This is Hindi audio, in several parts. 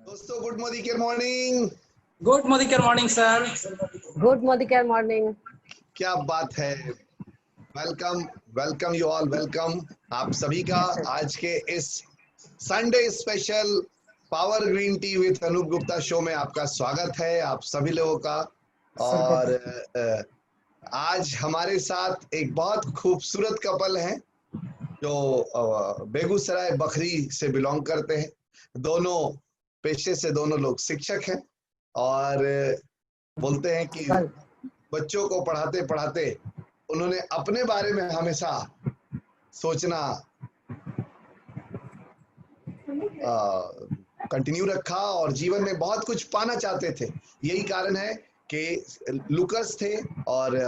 दोस्तों गुड मोदी morning. Good morning sir. Good morning. क्या बात है। Welcome welcome you all, welcome आप सभी का आज के इस Sunday special power green tea with Anoop Gupta show में आपका स्वागत है आप सभी लोगों का। और आज हमारे साथ एक बहुत खूबसूरत कपल है जो बेगूसराय बखरी से बिलोंग करते हैं। दोनों पेशे से दोनों लोग शिक्षक हैं और बोलते हैं कि बच्चों को पढ़ाते पढ़ाते उन्होंने अपने बारे में हमेशा सोचना कंटिन्यू रखा और जीवन में बहुत कुछ पाना चाहते थे। यही कारण है कि लुकर्स थे और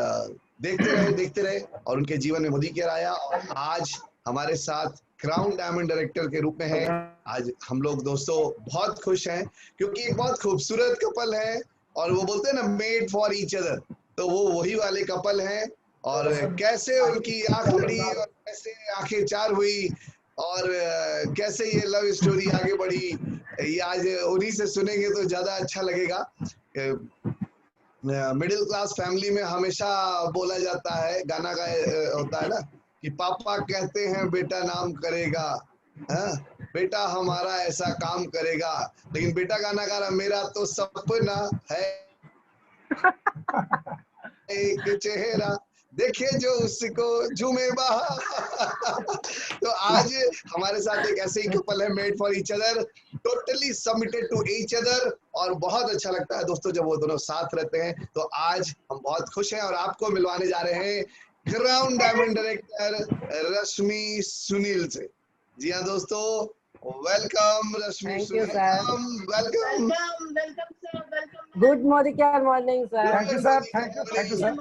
देखते रहे और उनके जीवन में मोदी केयर आया और आज हमारे साथ क्राउन डायमंड डायरेक्टर के रूप में है। आज हम लोग दोस्तों बहुत खुश हैं क्योंकि एक बहुत खूबसूरत कपल है और वो बोलते हैं ना मेड फॉर ईच अदर, तो वो वही वाले कपल हैं। और कैसे उनकी आंख लड़ी और कैसे आंखें चार हुई और कैसे ये लव स्टोरी आगे बढ़ी, ये आज उन्हीं से सुनेंगे तो ज्यादा अच्छा लगेगा। मिडिल क्लास फैमिली में हमेशा बोला जाता है, गाना का होता है ना कि पापा कहते हैं बेटा नाम करेगा, बेटा हमारा ऐसा काम करेगा, लेकिन बेटा गाना गा रहा मेरा तो सपना है एक चेहरा देखे जो उसको झूमे बाहर। तो आज हमारे साथ एक ऐसे ही कपल है made for each other, totally submitted to each other और बहुत अच्छा लगता है दोस्तों जब वो दोनों साथ रहते हैं। तो आज हम बहुत खुश हैं और आपको मिलवाने जा रहे हैं crown diamond director Rashmi Sunil से। जी हाँ दोस्तों, welcome Rashmi Sunil, welcome. Good morning sir. Thank you sir, thank you sir.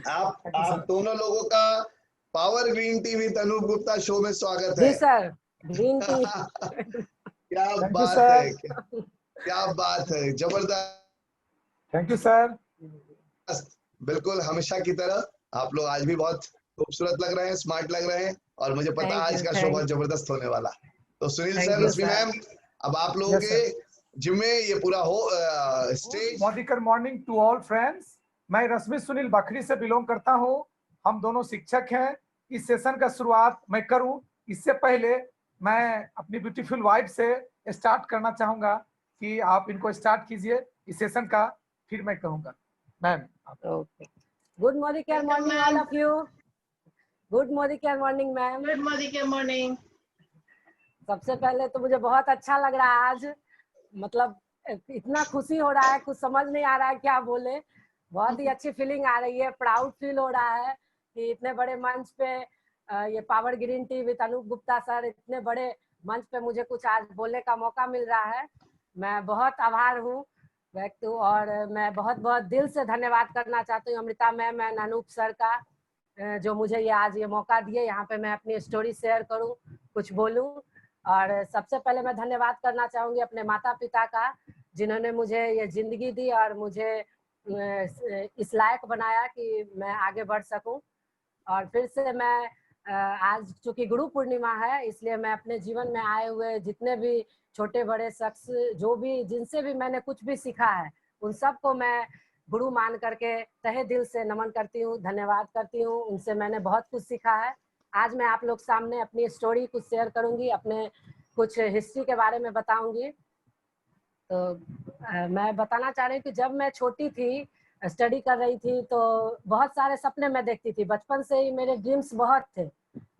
आप दोनों लोगों का power green tea with Anoop Gupta show में स्वागत है। जी सर, ग्रीन टी। क्या बात है, क्या बात है, जबरदस्त। Thank you sir. बिल्कुल हमेशा की तरह आप लोग आज भी बहुत खूबसूरत लग रहे हैं, स्मार्ट लग रहे हैं और मुझे पता है आज का शो बहुत जबरदस्त होने वाला। तो सुनील सर, रश्मि मैम, अब आप लोगों के जिम्मे ये पूरा हो stage. Morning morning to all friends. मैं रश्मि सुनील बखरी से बिलोंग करता हूँ। हम दोनों शिक्षक हैं। इस सेशन का शुरुआत मैं करूं इससे पहले मैं अपनी ब्यूटीफुल वाइफ से स्टार्ट करना चाहूंगा कि आप इनको स्टार्ट कीजिए इस सेशन का, फिर मैं कहूंगा। Ma'am okay. Good morning all of you. Good morning ma'am. Good morning. सबसे पहले तो मुझे बहुत अच्छा लग रहा है आज, मतलब इतना खुशी हो रहा है, कुछ समझ नहीं आ रहा है क्या बोले। बहुत ही अच्छी फीलिंग आ रही है, प्राउड फील हो रहा है कि इतने बड़े मंच पे ये power green tea with Anoop Gupta sir, इतने बड़े मंच पे मुझे कुछ आज बोलने का मौका मिल रहा है। मैं बहुत आभार हूँ व्यक्त हूँ और मैं बहुत बहुत दिल से धन्यवाद करना चाहती हूँ Amrita ma'am and Anoop sir का, जो मुझे ये आज ये मौका दिए यहाँ पे मैं अपनी स्टोरी शेयर करूँ, कुछ बोलूँ। और सबसे पहले मैं धन्यवाद करना चाहूँगी अपने माता पिता का, जिन्होंने मुझे ये जिंदगी दी और मुझे इस लायक बनाया कि मैं आगे बढ़ सकूं। और फिर से मैं आज चूंकि गुरु पूर्णिमा है, इसलिए मैं अपने जीवन में आए हुए जितने भी छोटे बड़े शख्स, जो भी जिनसे भी मैंने कुछ भी सीखा है, उन सबको मैं गुरु मान करके तहे दिल से नमन करती हूँ, धन्यवाद करती हूँ। उनसे मैंने बहुत कुछ सीखा है। आज मैं आप लोग सामने अपनी स्टोरी कुछ शेयर करूंगी, अपने कुछ हिस्ट्री के बारे में बताऊंगी। तो मैं बताना चाह रही हूँ कि जब मैं छोटी थी, स्टडी कर रही थी, तो बहुत सारे सपने मैं देखती थी। बचपन से ही मेरे ड्रीम्स बहुत थे,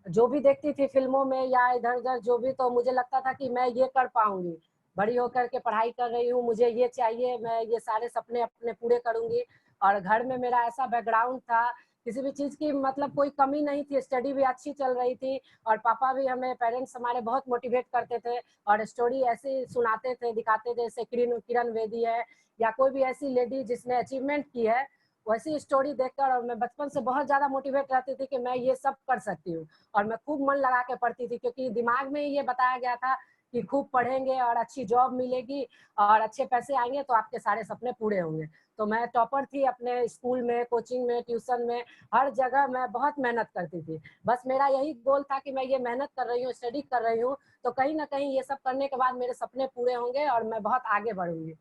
जो भी देखती थी फिल्मों में या इधर उधर जो भी, तो मुझे लगता था कि मैं ये कर पाऊंगी, बड़ी होकर के पढ़ाई कर रही हूँ, मुझे ये चाहिए, मैं ये सारे सपने अपने पूरे करूंगी। और घर में मेरा ऐसा बैकग्राउंड था, किसी भी चीज़ की मतलब कोई कमी नहीं थी, स्टडी भी अच्छी चल रही थी और पापा भी हमें, पेरेंट्स हमारे बहुत मोटिवेट करते थे और स्टोरी ऐसी सुनाते थे, दिखाते थे, जैसे किरण बेदी है या कोई भी ऐसी लेडी जिसने अचीवमेंट की है, वैसी स्टोरी देखकर और मैं बचपन से बहुत ज़्यादा मोटिवेट रहती थी कि मैं ये सब कर सकती हूँ। और मैं खूब मन लगा के पढ़ती थी, क्योंकि दिमाग में ये बताया गया था कि खूब पढ़ेंगे और अच्छी जॉब मिलेगी और अच्छे पैसे आएंगे तो आपके सारे सपने पूरे होंगे। तो मैं टॉपर थी अपने स्कूल में, कोचिंग में, ट्यूशन में, हर जगह मैं बहुत मेहनत करती थी। बस मेरा यही गोल था कि मैं ये मेहनत कर रही हूँ, स्टडी कर रही हूँ, तो कहीं ना कहीं ये सब करने के बाद मेरे सपने पूरे होंगे और मैं बहुत आगे बढ़ूंगी।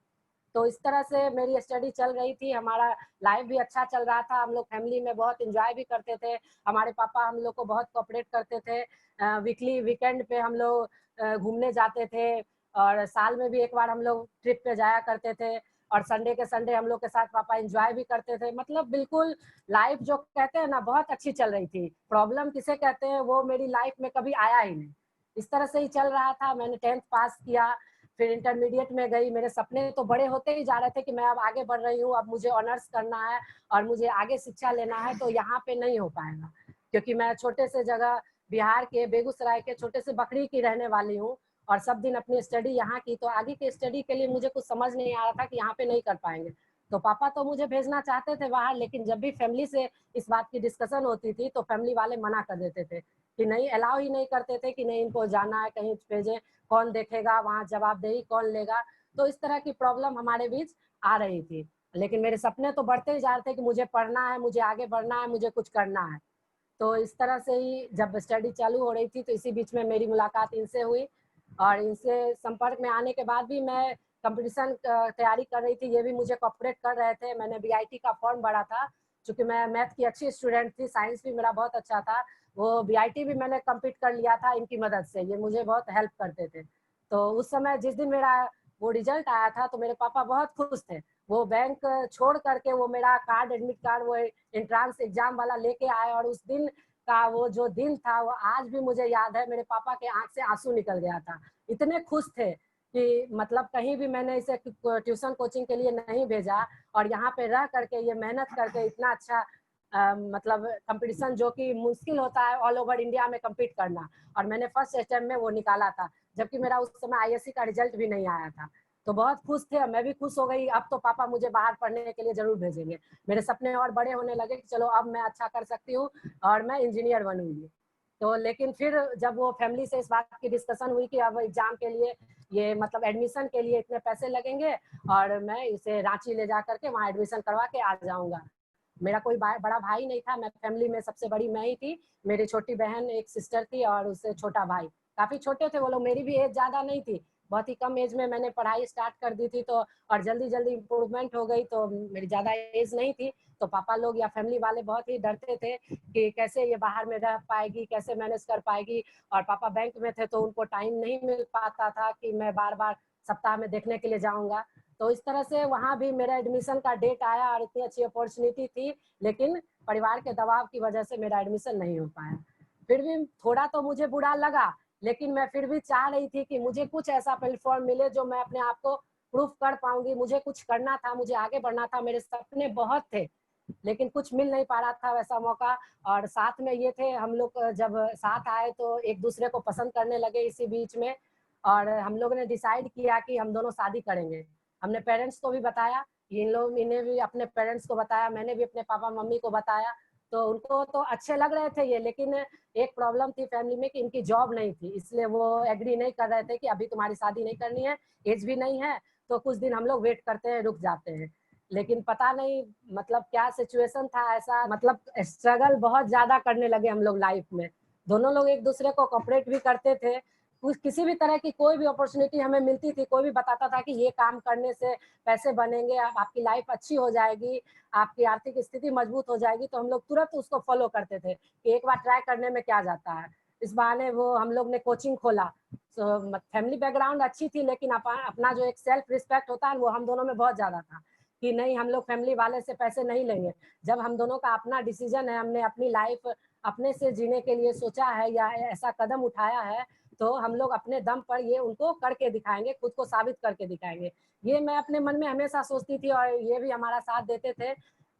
तो इस तरह से मेरी स्टडी चल रही थी, हमारा लाइफ भी अच्छा चल रहा था, हम लोग फैमिली में बहुत एंजॉय भी करते थे। हमारे पापा हम लोग को बहुत कोऑपरेट करते थे। वीकली वीकेंड पे हम लोग घूमने जाते थे और साल में भी एक बार हम लोग ट्रिप पे जाया करते थे और संडे के संडे हम लोग के साथ पापा एंजॉय भी करते थे। मतलब बिल्कुल लाइफ जो कहते हैं ना बहुत अच्छी चल रही थी। प्रॉब्लम किसे कहते हैं वो मेरी लाइफ में कभी आया ही नहीं। इस तरह से ही चल रहा था। मैंने 10th पास किया, फिर इंटरमीडिएट में गई। मेरे सपने तो बड़े होते ही जा रहे थे कि मैं अब आगे बढ़ रही हूँ, अब मुझे ऑनर्स करना है और मुझे आगे शिक्षा लेना है, तो यहाँ पे नहीं हो पाएगा क्योंकि मैं छोटे से जगह बिहार के बेगूसराय के छोटे से बकरी की रहने वाली हूँ और सब दिन अपनी स्टडी यहाँ की, तो आगे की स्टडी के लिए मुझे कुछ समझ नहीं आ रहा था कि यहाँ पे नहीं कर पाएंगे। तो पापा तो मुझे भेजना चाहते थे बाहर, लेकिन जब भी फैमिली से इस बात की डिस्कशन होती थी तो फैमिली वाले मना कर देते थे कि नहीं, अलाउ ही नहीं करते थे कि नहीं इनको जाना है, कहीं भेजे, कौन देखेगा, वहाँ जवाबदेही कौन लेगा। तो इस तरह की प्रॉब्लम हमारे बीच आ रही थी। लेकिन मेरे सपने तो बढ़ते ही जा रहे थे कि मुझे पढ़ना है, मुझे आगे बढ़ना है, मुझे कुछ करना है। तो इस तरह से ही जब स्टडी चालू हो रही थी तो इसी बीच में मेरी मुलाकात इनसे हुई और इनसे संपर्क में आने के बाद भी मैं कंपटीशन तैयारी कर रही थी, ये भी मुझे कोऑपरेट कर रहे थे। मैंने बीआईटी का फॉर्म भरा था, क्योंकि मैं मैथ की अच्छी स्टूडेंट थी, साइंस भी मेरा बहुत अच्छा था। वो बीआईटी भी मैंने कंप्लीट कर लिया था इनकी मदद से, ये मुझे बहुत हेल्प करते थे। तो उस समय जिस दिन मेरा वो रिजल्ट आया था तो मेरे पापा बहुत खुश थे। वो बैंक छोड़ करके वो मेरा कार्ड, एडमिट कार्ड, वो एंट्रांस एग्जाम वाला लेके आए और उस दिन का वो जो दिन था वो आज भी मुझे याद है। मेरे पापा के आंख से आंसू निकल गया था, इतने खुश थे कि मतलब कहीं भी मैंने इसे ट्यूशन कोचिंग के लिए नहीं भेजा और यहाँ पे रह करके ये मेहनत करके इतना अच्छा मतलब कंपटीशन जो कि मुश्किल होता है ऑल ओवर इंडिया में कम्पीट करना, और मैंने फर्स्ट अटेम्प्ट में वो निकाला था, जबकि मेरा उस समय आईएससी का रिजल्ट भी नहीं आया था। तो बहुत खुश थे, मैं भी खुश हो गई। अब तो पापा मुझे बाहर पढ़ने के लिए जरूर भेजेंगे। मेरे सपने और बड़े होने लगे कि चलो अब मैं अच्छा कर सकती हूँ और मैं इंजीनियर बनूंगी। तो लेकिन फिर जब वो फैमिली से इस बात की डिस्कशन हुई कि अब एग्जाम के लिए ये मतलब एडमिशन के लिए इतने पैसे लगेंगे और मैं इसे रांची ले जा करके वहाँ एडमिशन करवा के आ जाऊंगा। मेरा कोई बड़ा भाई नहीं था, मैं फैमिली में सबसे बड़ी मैं ही थी। मेरी छोटी बहन, एक सिस्टर थी और उससे छोटा भाई। काफी छोटे थे वो लोग, मेरी भी एज ज्यादा नहीं थी, बहुत ही कम एज में मैंने पढ़ाई स्टार्ट कर दी थी। तो और जल्दी जल्दी इम्प्रूवमेंट हो गई, तो मेरी ज्यादा एज नहीं थी। तो पापा लोग या फैमिली वाले बहुत ही डरते थे कि कैसे ये बाहर में रह पाएगी, कैसे मैनेज कर पाएगी। और पापा बैंक में थे तो उनको टाइम नहीं मिल पाता था कि मैं बार बार सप्ताह में देखने के लिए जाऊंगा। तो इस तरह से वहाँ भी मेरा एडमिशन का डेट आया और इतनी अच्छी अपॉर्चुनिटी थी, लेकिन परिवार के दबाव की वजह से मेरा एडमिशन नहीं हो पाया। फिर भी थोड़ा तो मुझे बुरा लगा, लेकिन मैं फिर भी चाह रही थी कि मुझे कुछ ऐसा प्लेटफॉर्म मिले जो मैं अपने आप को प्रूफ कर पाऊंगी। मुझे कुछ करना था, मुझे आगे बढ़ना था, मेरे सपने बहुत थे, लेकिन कुछ मिल नहीं पा रहा था वैसा मौका। और साथ में ये थे हम लोग, जब साथ आए तो एक दूसरे को पसंद करने लगे इसी बीच में, और हम लोग ने डिसाइड किया कि हम दोनों शादी करेंगे। हमने पेरेंट्स को भी बताया, इन्हें भी अपने पेरेंट्स को बताया, मैंने भी अपने पापा मम्मी को बताया। तो उनको तो अच्छे लग रहे थे ये, लेकिन एक प्रॉब्लम थी फैमिली में कि इनकी जॉब नहीं थी, इसलिए वो एग्री नहीं कर रहे थे कि अभी तुम्हारी शादी नहीं करनी है, एज भी नहीं है, तो कुछ दिन हम लोग वेट करते हैं, रुक जाते हैं। लेकिन पता नहीं मतलब क्या सिचुएशन था ऐसा, मतलब स्ट्रगल बहुत ज्यादा करने लगे हम लोग लाइफ में। दोनों लोग एक दूसरे को कोऑपरेट भी करते थे। कुछ किसी भी तरह की कोई भी अपॉर्चुनिटी हमें मिलती थी, कोई भी बताता था कि ये काम करने से पैसे बनेंगे, आपकी लाइफ अच्छी हो जाएगी, आपकी आर्थिक स्थिति मजबूत हो जाएगी, तो हम लोग तुरंत उसको फॉलो करते थे कि एक बार ट्राई करने में क्या जाता है। इस बहाने वो हम लोग ने कोचिंग खोला। तो फैमिली बैकग्राउंड अच्छी थी, लेकिन अपना जो एक सेल्फ रिस्पेक्ट होता है वो हम दोनों में बहुत ज्यादा था कि नहीं, हम लोग फैमिली वाले से पैसे नहीं लेंगे। जब हम दोनों का अपना डिसीजन है, हमने अपनी लाइफ अपने से जीने के लिए सोचा है या ऐसा कदम उठाया है, तो हम लोग अपने दम पर ये उनको करके दिखाएंगे, खुद को साबित करके दिखाएंगे। ये मैं अपने मन में हमेशा सोचती थी और ये भी हमारा साथ देते थे।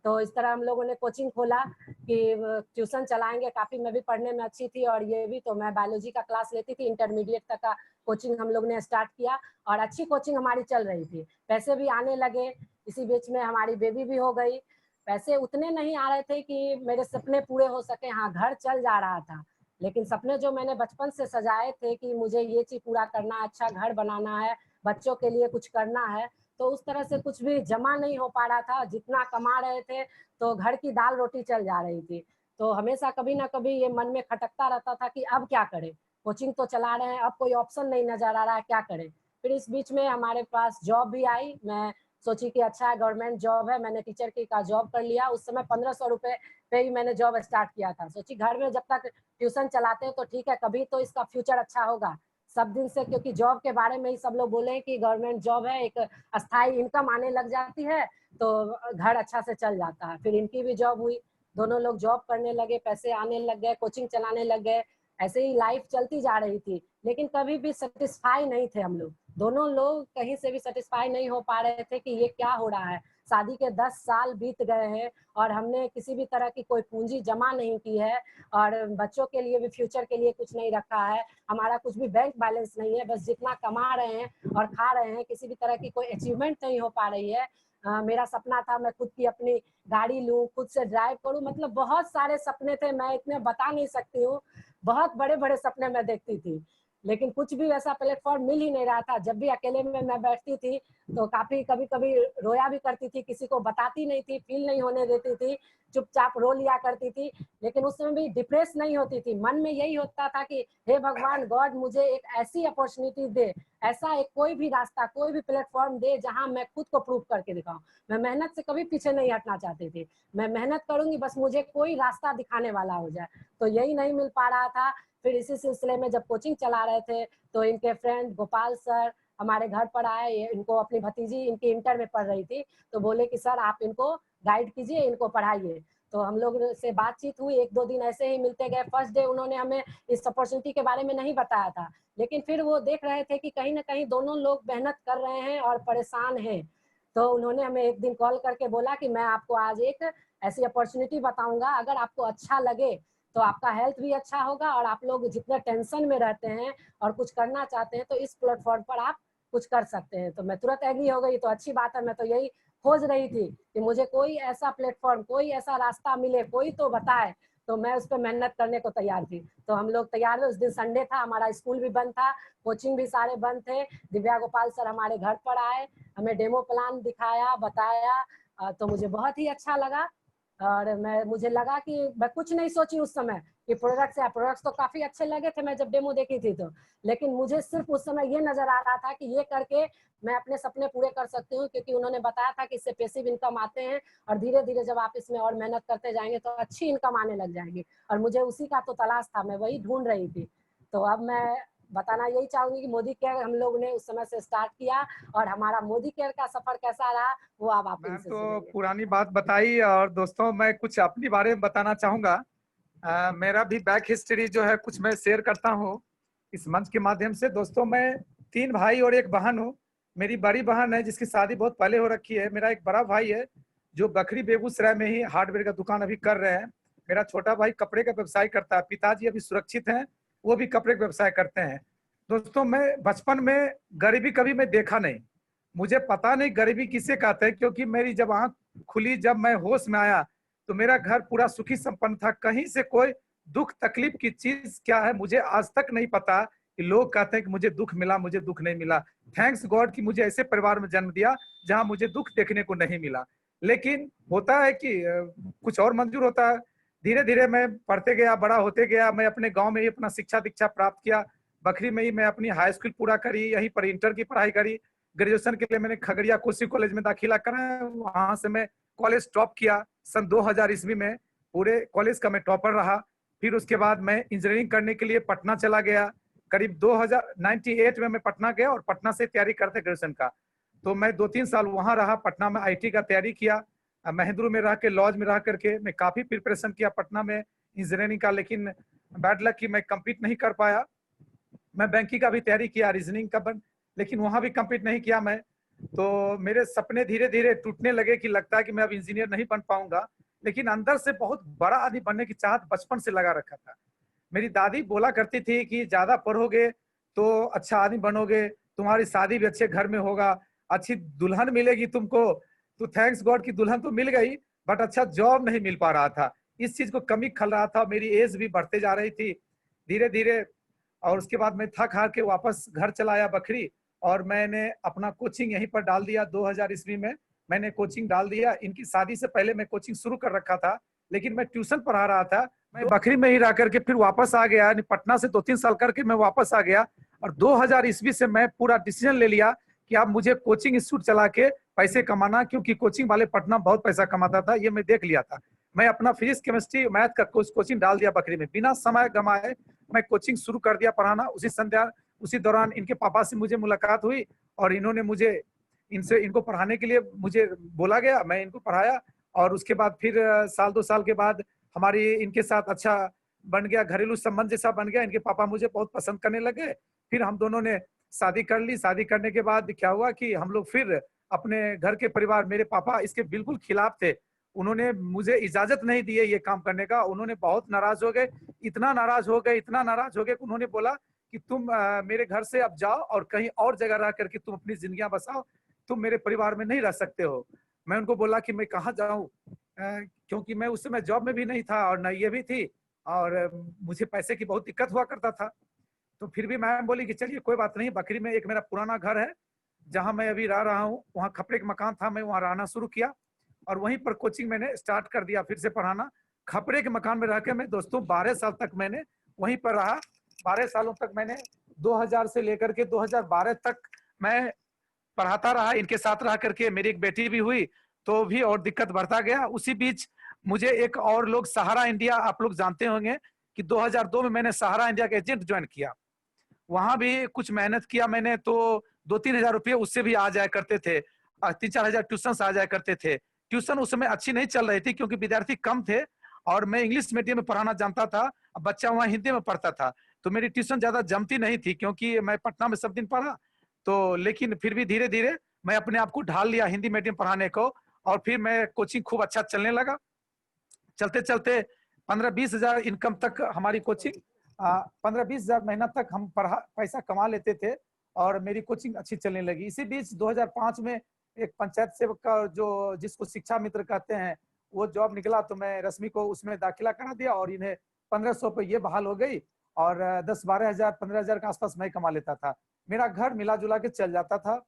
तो इस तरह हम लोगों ने कोचिंग खोला कि ट्यूशन चलाएंगे। काफी मैं भी पढ़ने में अच्छी थी और ये भी, तो मैं बायोलॉजी का क्लास लेती थी, इंटरमीडिएट तक का कोचिंग हम लोग ने स्टार्ट किया और अच्छी कोचिंग हमारी चल रही थी, पैसे भी आने लगे। इसी बीच में हमारी बेबी भी हो गई। पैसे उतने नहीं आ रहे थे कि मेरे सपने पूरे हो सके, हाँ घर चल जा रहा था, लेकिन सपने जो मैंने बचपन से सजाए थे कि मुझे ये चीज पूरा करना है, अच्छा घर बनाना है, बच्चों के लिए कुछ करना है, तो उस तरह से कुछ भी जमा नहीं हो पा रहा था। जितना कमा रहे थे तो घर की दाल रोटी चल जा रही थी। तो हमेशा कभी ना कभी ये मन में खटकता रहता था कि अब क्या करें, कोचिंग तो चला रहे हैं, अब कोई ऑप्शन नहीं नजर आ रहा है, क्या करें। फिर इस बीच में हमारे पास जॉब भी आई। मैं सोची कि अच्छा गवर्नमेंट जॉब है, मैंने टीचर की का जॉब कर लिया। उस समय 1500 रुपए पे ही मैंने जॉब स्टार्ट किया था। सोची घर में जब तक ट्यूशन चलाते हैं तो ठीक है, कभी तो इसका फ्यूचर अच्छा होगा। सब दिन से क्योंकि जॉब के बारे में ही सब लोग बोले कि गवर्नमेंट जॉब है, एक अस्थाई इनकम आने लग जाती है तो घर अच्छा से चल जाता है। फिर इनकी भी जॉब हुई, दोनों लोग जॉब करने लगे, पैसे आने लग गए, कोचिंग चलाने लग गए। ऐसे ही लाइफ चलती जा रही थी, लेकिन कभी भी सेटिस्फाई नहीं थे हम लोग। दोनों लोग कहीं से भी सेटिस्फाई नहीं हो पा रहे थे कि ये क्या हो रहा है। शादी के 10 साल बीत गए हैं और हमने किसी भी तरह की कोई पूंजी जमा नहीं की है और बच्चों के लिए भी फ्यूचर के लिए कुछ नहीं रखा है। हमारा कुछ भी बैंक बैलेंस नहीं है, बस जितना कमा रहे हैं और खा रहे हैं, किसी भी तरह की कोई अचीवमेंट नहीं हो पा रही है। मेरा सपना था मैं खुद की अपनी गाड़ी लूं, खुद से ड्राइव करूं, मतलब बहुत सारे सपने थे, मैं इतने बता नहीं सकती हूँ। बहुत बड़े बड़े सपने मैं देखती थी, लेकिन कुछ भी ऐसा प्लेटफॉर्म मिल ही नहीं रहा था। जब भी अकेले में मैं बैठती थी तो काफी कभी कभी रोया भी करती थी, किसी को बताती नहीं थी, फील नहीं होने देती थी, चुपचाप रो लिया करती थी। लेकिन उस समय भी डिप्रेस नहीं होती थी, मन में यही होता था कि हे भगवान गॉड, मुझे एक ऐसी अपॉर्चुनिटी दे, ऐसा एक कोई भी रास्ता, कोई भी प्लेटफॉर्म दे जहां मैं खुद को प्रूव करके दिखाऊं। मैं मेहनत से कभी पीछे नहीं हटना चाहती थी, मैं मेहनत करूंगी, बस मुझे कोई रास्ता दिखाने वाला हो जाए। तो यही नहीं मिल पा रहा था। फिर इसी सिलसिले में जब कोचिंग चला रहे थे तो इनके फ्रेंड गोपाल सर हमारे घर पर आए। इनको अपनी भतीजी इनकी इंटर में पढ़ रही थी, तो बोले कि सर आप इनको गाइड कीजिए, इनको पढ़ाइए। तो हम लोग से बातचीत हुई, 1-2 दिन ऐसे ही मिलते गए। फर्स्ट डे उन्होंने हमें इस अपॉर्चुनिटी के बारे में नहीं बताया था, लेकिन फिर वो देख रहे थे कि कहीं ना कहीं दोनों लोग मेहनत कर रहे हैं और परेशान हैं। तो उन्होंने हमें एक दिन कॉल करके बोला कि मैं आपको आज एक ऐसी अपॉर्चुनिटी बताऊंगा, अगर आपको अच्छा लगे तो आपका हेल्थ भी अच्छा होगा और आप लोग जितने टेंशन में रहते हैं और कुछ करना चाहते हैं तो इस प्लेटफॉर्म पर आप कुछ कर सकते हैं। तो मैं तुरंत एग्री हो गई। तो अच्छी बात है, मैं तो यही खोज रही थी कि मुझे कोई ऐसा प्लेटफॉर्म, कोई ऐसा रास्ता मिले, कोई तो बताए। तो मैं उस पर मेहनत करने को तैयार थी। तो हम लोग तैयार हुए। उस दिन संडे था, हमारा स्कूल भी बंद था, कोचिंग भी सारे बंद थे। दिव्या गोपाल सर हमारे घर पर आए, हमें डेमो प्लान दिखाया, बताया। तो मुझे बहुत ही अच्छा लगा। और मुझे लगा कि मैं कुछ नहीं सोची उस समय कि प्रोडक्ट्स तो काफी अच्छे लगे थे मैं जब डेमो देखी थी तो। लेकिन मुझे सिर्फ उस समय ये नजर आ रहा था कि ये करके मैं अपने सपने पूरे कर सकती हूँ, क्योंकि उन्होंने बताया था कि इससे पैसिव इनकम आते हैं और धीरे धीरे जब आप इसमें और मेहनत करते जाएंगे तो अच्छी इनकम आने लग जाएगी। और मुझे उसी का तो तलाश था, मैं वही ढूंढ रही थी। तो अब मैं बताना यही चाहूंगी कि मोदी केयर हम लोग ने उस समय से स्टार्ट किया और हमारा मोदी केयर का सफर कैसा रहा वो अब आप मैम इनसे तो सुनेंगे। पुरानी बात बताई। और दोस्तों मैं कुछ अपने बारे में बताना चाहूंगा। मेरा भी बैक हिस्ट्री जो है कुछ मैं शेयर करता हूँ इस मंच के माध्यम से। दोस्तों मैं 3 भाई और 1 बहन हूँ। मेरी बड़ी बहन है जिसकी शादी बहुत पहले हो रखी है। मेरा एक बड़ा भाई है जो बखरी बेगूसराय में ही हार्डवेयर का दुकान अभी कर रहे हैं। मेरा छोटा भाई कपड़े का व्यवसाय करता है। पिताजी अभी सुरक्षित हैं, वो भी कपड़े का व्यवसाय करते हैं। दोस्तों मैं बचपन में गरीबी कभी मैं देखा नहीं। मुझे पता नहीं गरीबी किसे कहते हैं, क्योंकि मेरी जब आंख खुली, जब मैं होश में आया तो मेरा घर पूरा सुखी संपन्न था। कहीं से कोई दुख तकलीफ की चीज क्या है मुझे आज तक नहीं पता कि लोग कहते हैं कि मुझे दुख मिला, मुझे दुख नहीं मिला। थैंक्स गॉड कि मुझे ऐसे परिवार में जन्म दिया जहां मुझे दुख देखने को नहीं मिला। लेकिन होता है कि कुछ और मंजूर होता है। धीरे धीरे मैं पढ़ते गया, बड़ा होते गया। मैं अपने गाँव में ही अपना शिक्षा दीक्षा प्राप्त किया। बखरी में ही मैं अपनी हाई स्कूल पूरा करी, यहीं पर इंटर की पढ़ाई करी। ग्रेजुएशन के लिए मैंने खगड़िया कोसी कॉलेज में दाखिला करा। वहां से मैं कॉलेज टॉप किया सन 2000 ईस्वी में। पूरे कॉलेज का मैं टॉपर रहा। फिर उसके बाद मैं इंजीनियरिंग करने के लिए पटना चला गया। करीब 2098 में मैं पटना गया और पटना से तैयारी करते ग्रेजुएशन का। तो मैं 2-3 साल वहां रहा। पटना में आईटी का तैयारी किया। महेंद्रू में रह के, लॉज में रह करके मैं काफी प्रिपरेशन किया पटना में इंजीनियरिंग का। लेकिन बैड लक कि मैं कंप्लीट नहीं कर पाया। मैं बैंकिंग का भी तैयारी किया, रीजनिंग का, लेकिन वहां भी कंप्लीट नहीं किया मैं। तो मेरे सपने धीरे धीरे टूटने लगे कि लगता है कि मैं अब इंजीनियर नहीं बन पाऊंगा। लेकिन अंदर से बहुत बड़ा आदमी बनने की चाहत बचपन से लगा रखा था। मेरी दादी बोला करती थी कि ज्यादा पढ़ोगे तो अच्छा आदमी बनोगे, तुम्हारी शादी भी अच्छे घर में होगा, अच्छी दुल्हन मिलेगी तुमको। तो थैंक्स गॉड की दुल्हन तो मिल गई, बट अच्छा जॉब नहीं मिल पा रहा था। इस चीज को कमी खल रहा था। मेरी एज भी बढ़ते जा रही थी धीरे धीरे। और उसके बाद मैं थक हार के वापस घर चला आया बखरी। और मैंने अपना कोचिंग यहीं पर डाल दिया। 2000 ईस्वी में मैंने कोचिंग डाल दिया। इनकी शादी से पहले मैं कोचिंग शुरू कर रखा था, लेकिन मैं ट्यूशन पढ़ा रहा था। मैं बखरी में ही रह करके फिर वापस आ गया, पटना से 2-3 साल करके मैं वापस आ गया। और 2000 ईस्वी से मैं पूरा डिसीजन ले लिया कि अब मुझे कोचिंग इंस्टीट्यूट चला के पैसे कमाना, क्योंकि कोचिंग वाले पटना बहुत पैसा कमाता था, ये मैं देख लिया था। मैं अपना फिजिक्स केमिस्ट्री मैथ का कोचिंग डाल दिया बखरी में। बिना समय गंवाए मैं कोचिंग शुरू कर दिया पढ़ाना। उसी दौरान इनके पापा से मुझे मुलाकात हुई और इन्होंने मुझे इनको पढ़ाने के लिए मुझे बोला गया, मैं इनको पढ़ाया। और उसके बाद फिर साल 2 साल के बाद हमारी इनके साथ अच्छा बन गया, घरेलू संबंध जैसा बन गया। इनके पापा मुझे बहुत पसंद करने लगे। फिर हम दोनों ने शादी कर ली। शादी करने के बाद क्या हुआ कि हम लोग फिर अपने घर के परिवार, मेरे पापा इसके बिल्कुल खिलाफ थे। उन्होंने मुझे इजाजत नहीं दी है ये काम करने का। उन्होंने बहुत नाराज हो गए, इतना नाराज हो गए कि उन्होंने बोला कि तुम मेरे घर से अब जाओ और कहीं और जगह रह करके तुम अपनी जिंदगियां बसाओ, तुम मेरे परिवार में नहीं रह सकते हो। मैं उनको बोला कि मैं कहाँ जाऊं, क्योंकि मैं उस समय जॉब में भी नहीं था और न ये भी थी, और मुझे पैसे की बहुत दिक्कत हुआ करता था। तो फिर भी मैं बोली कि चलिए कोई बात नहीं, बकरी में एक मेरा पुराना घर है जहां मैं अभी रह रहा हूँ, वहाँ खपड़े का मकान था, मैं वहाँ रहना शुरू किया और वहीं पर कोचिंग मैंने स्टार्ट कर दिया फिर से पढ़ाना। खपड़े के मकान में रह के मैं दोस्तों 12 साल तक मैंने वहीं पर रहा। 12 सालों तक मैंने 2000 से लेकर के 2012 तक मैं पढ़ाता रहा। इनके साथ रह करके मेरी एक बेटी भी हुई, तो भी और दिक्कत बढ़ता गया। उसी बीच मुझे एक और लोग सहारा इंडिया, आप लोग जानते होंगे कि 2002 में मैंने सहारा इंडिया का एजेंट ज्वाइन किया। वहां भी कुछ मेहनत किया मैंने, तो 2-3 हजार रुपये उससे भी आ जाया करते थे। 3-4 हजार ट्यूशन आ जाया करते थे। ट्यूशन उस समय अच्छी नहीं चल रही थी क्योंकि विद्यार्थी कम थे और मैं इंग्लिश मीडियम में पढ़ाना जानता था, बच्चा वहाँ हिंदी में पढ़ता था, तो मेरी ट्यूशन ज्यादा जमती नहीं थी क्योंकि मैं पटना में सब दिन पढ़ा। तो लेकिन फिर भी धीरे धीरे मैं अपने आप को ढाल लिया हिंदी मीडियम पढ़ाने को, और फिर मैं कोचिंग खूब अच्छा चलने लगा। चलते चलते 15-20 हजार इनकम तक हमारी कोचिंग, 15-20 हजार महीना तक हम पैसा कमा लेते थे और मेरी कोचिंग अच्छी चलने लगी। इसी बीच 2005 में एक पंचायत सेवक का जो जिसको शिक्षा मित्र कहते हैं वो जॉब निकला, तो मैं रश्मि को उसमें दाखिला करा दिया और इन्हें 1500 पे ये बहाल हो गई और 10-12 हजार 15 हजार के आसपास मैं कमा लेता था। मेरा घर मिला जुला के चल जाता था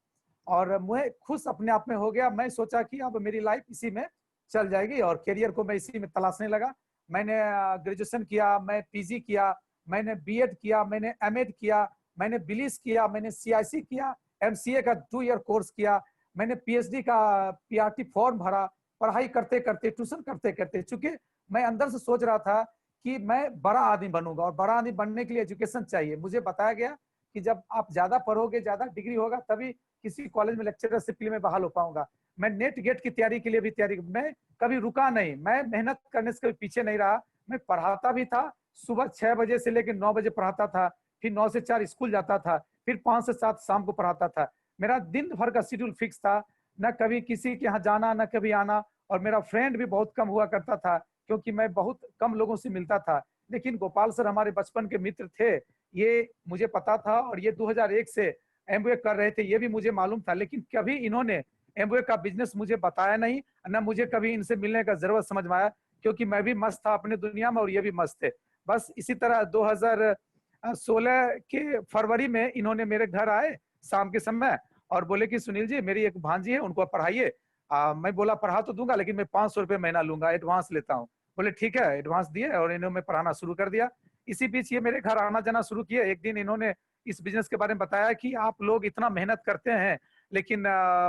और मैं खुश अपने आप में हो गया। मैं सोचा कि अब मेरी लाइफ इसी में चल जाएगी और करियर को मैं इसी में तलाशने लगा। मैंने ग्रेजुएशन किया, मैं पीजी किया, मैंने बीएड किया, मैंने एमएड किया, मैंने बिलीस किया, मैंने सीआईसी किया, एमसीए का 2 ईयर कोर्स किया, मैंने पीएचडी का पीआरटी फॉर्म भरा। पढ़ाई करते करते, ट्यूशन करते करते, चूंकि मैं अंदर से सोच रहा था कि मैं बड़ा आदमी बनूंगा और बड़ा आदमी बनने के लिए एजुकेशन चाहिए। मुझे बताया गया कि जब आप ज्यादा पढ़ोगे, ज्यादा डिग्री होगा, तभी किसी कॉलेज में लेक्चरशिप के लिए मैं बहाल हो पाऊंगा। मैं नेट गेट की तैयारी के लिए भी तैयारी, मैं कभी रुका नहीं, मैं मेहनत करने से कभी पीछे नहीं रहा। मैं पढ़ाता भी था, सुबह 6 बजे से लेकर 9 बजे पढ़ाता था, फिर 9 से 4 स्कूल जाता था, फिर 5 से 7 शाम को पढ़ाता था। मेरा दिन भर का शेड्यूल फिक्स था, न कभी किसी के यहाँ जाना, न कभी आना। और मेरा फ्रेंड भी बहुत कम हुआ करता था क्योंकि मैं बहुत कम लोगों से मिलता था। लेकिन गोपाल सर हमारे बचपन के मित्र थे, ये मुझे पता था, और ये 2001 से एमबीए कर रहे थे, ये भी मुझे मालूम था। लेकिन कभी इन्होंने एमबीए का बिजनेस मुझे बताया नहीं, न मुझे कभी इनसे मिलने का जरूरत समझ में आया, क्योंकि मैं भी मस्त था अपने दुनिया में और ये भी मस्त थे। बस इसी तरह 2016 के फरवरी में इन्होंने मेरे घर आए शाम के समय और बोले कि सुनील जी, मेरी एक भांजी है, उनको पढ़ाइए। मैं बोला पढ़ा तो दूंगा, लेकिन मैं 500 रुपये महीना लूंगा, एडवांस लेता हूँ। बोले ठीक है, एडवांस दिए और इन्होंने पढ़ाना शुरू कर दिया। इसी बीच ये मेरे घर आना जाना शुरू किए। एक दिन इन्होंने इस बिजनेस के बारे में बताया कि आप लोग इतना मेहनत करते हैं लेकिन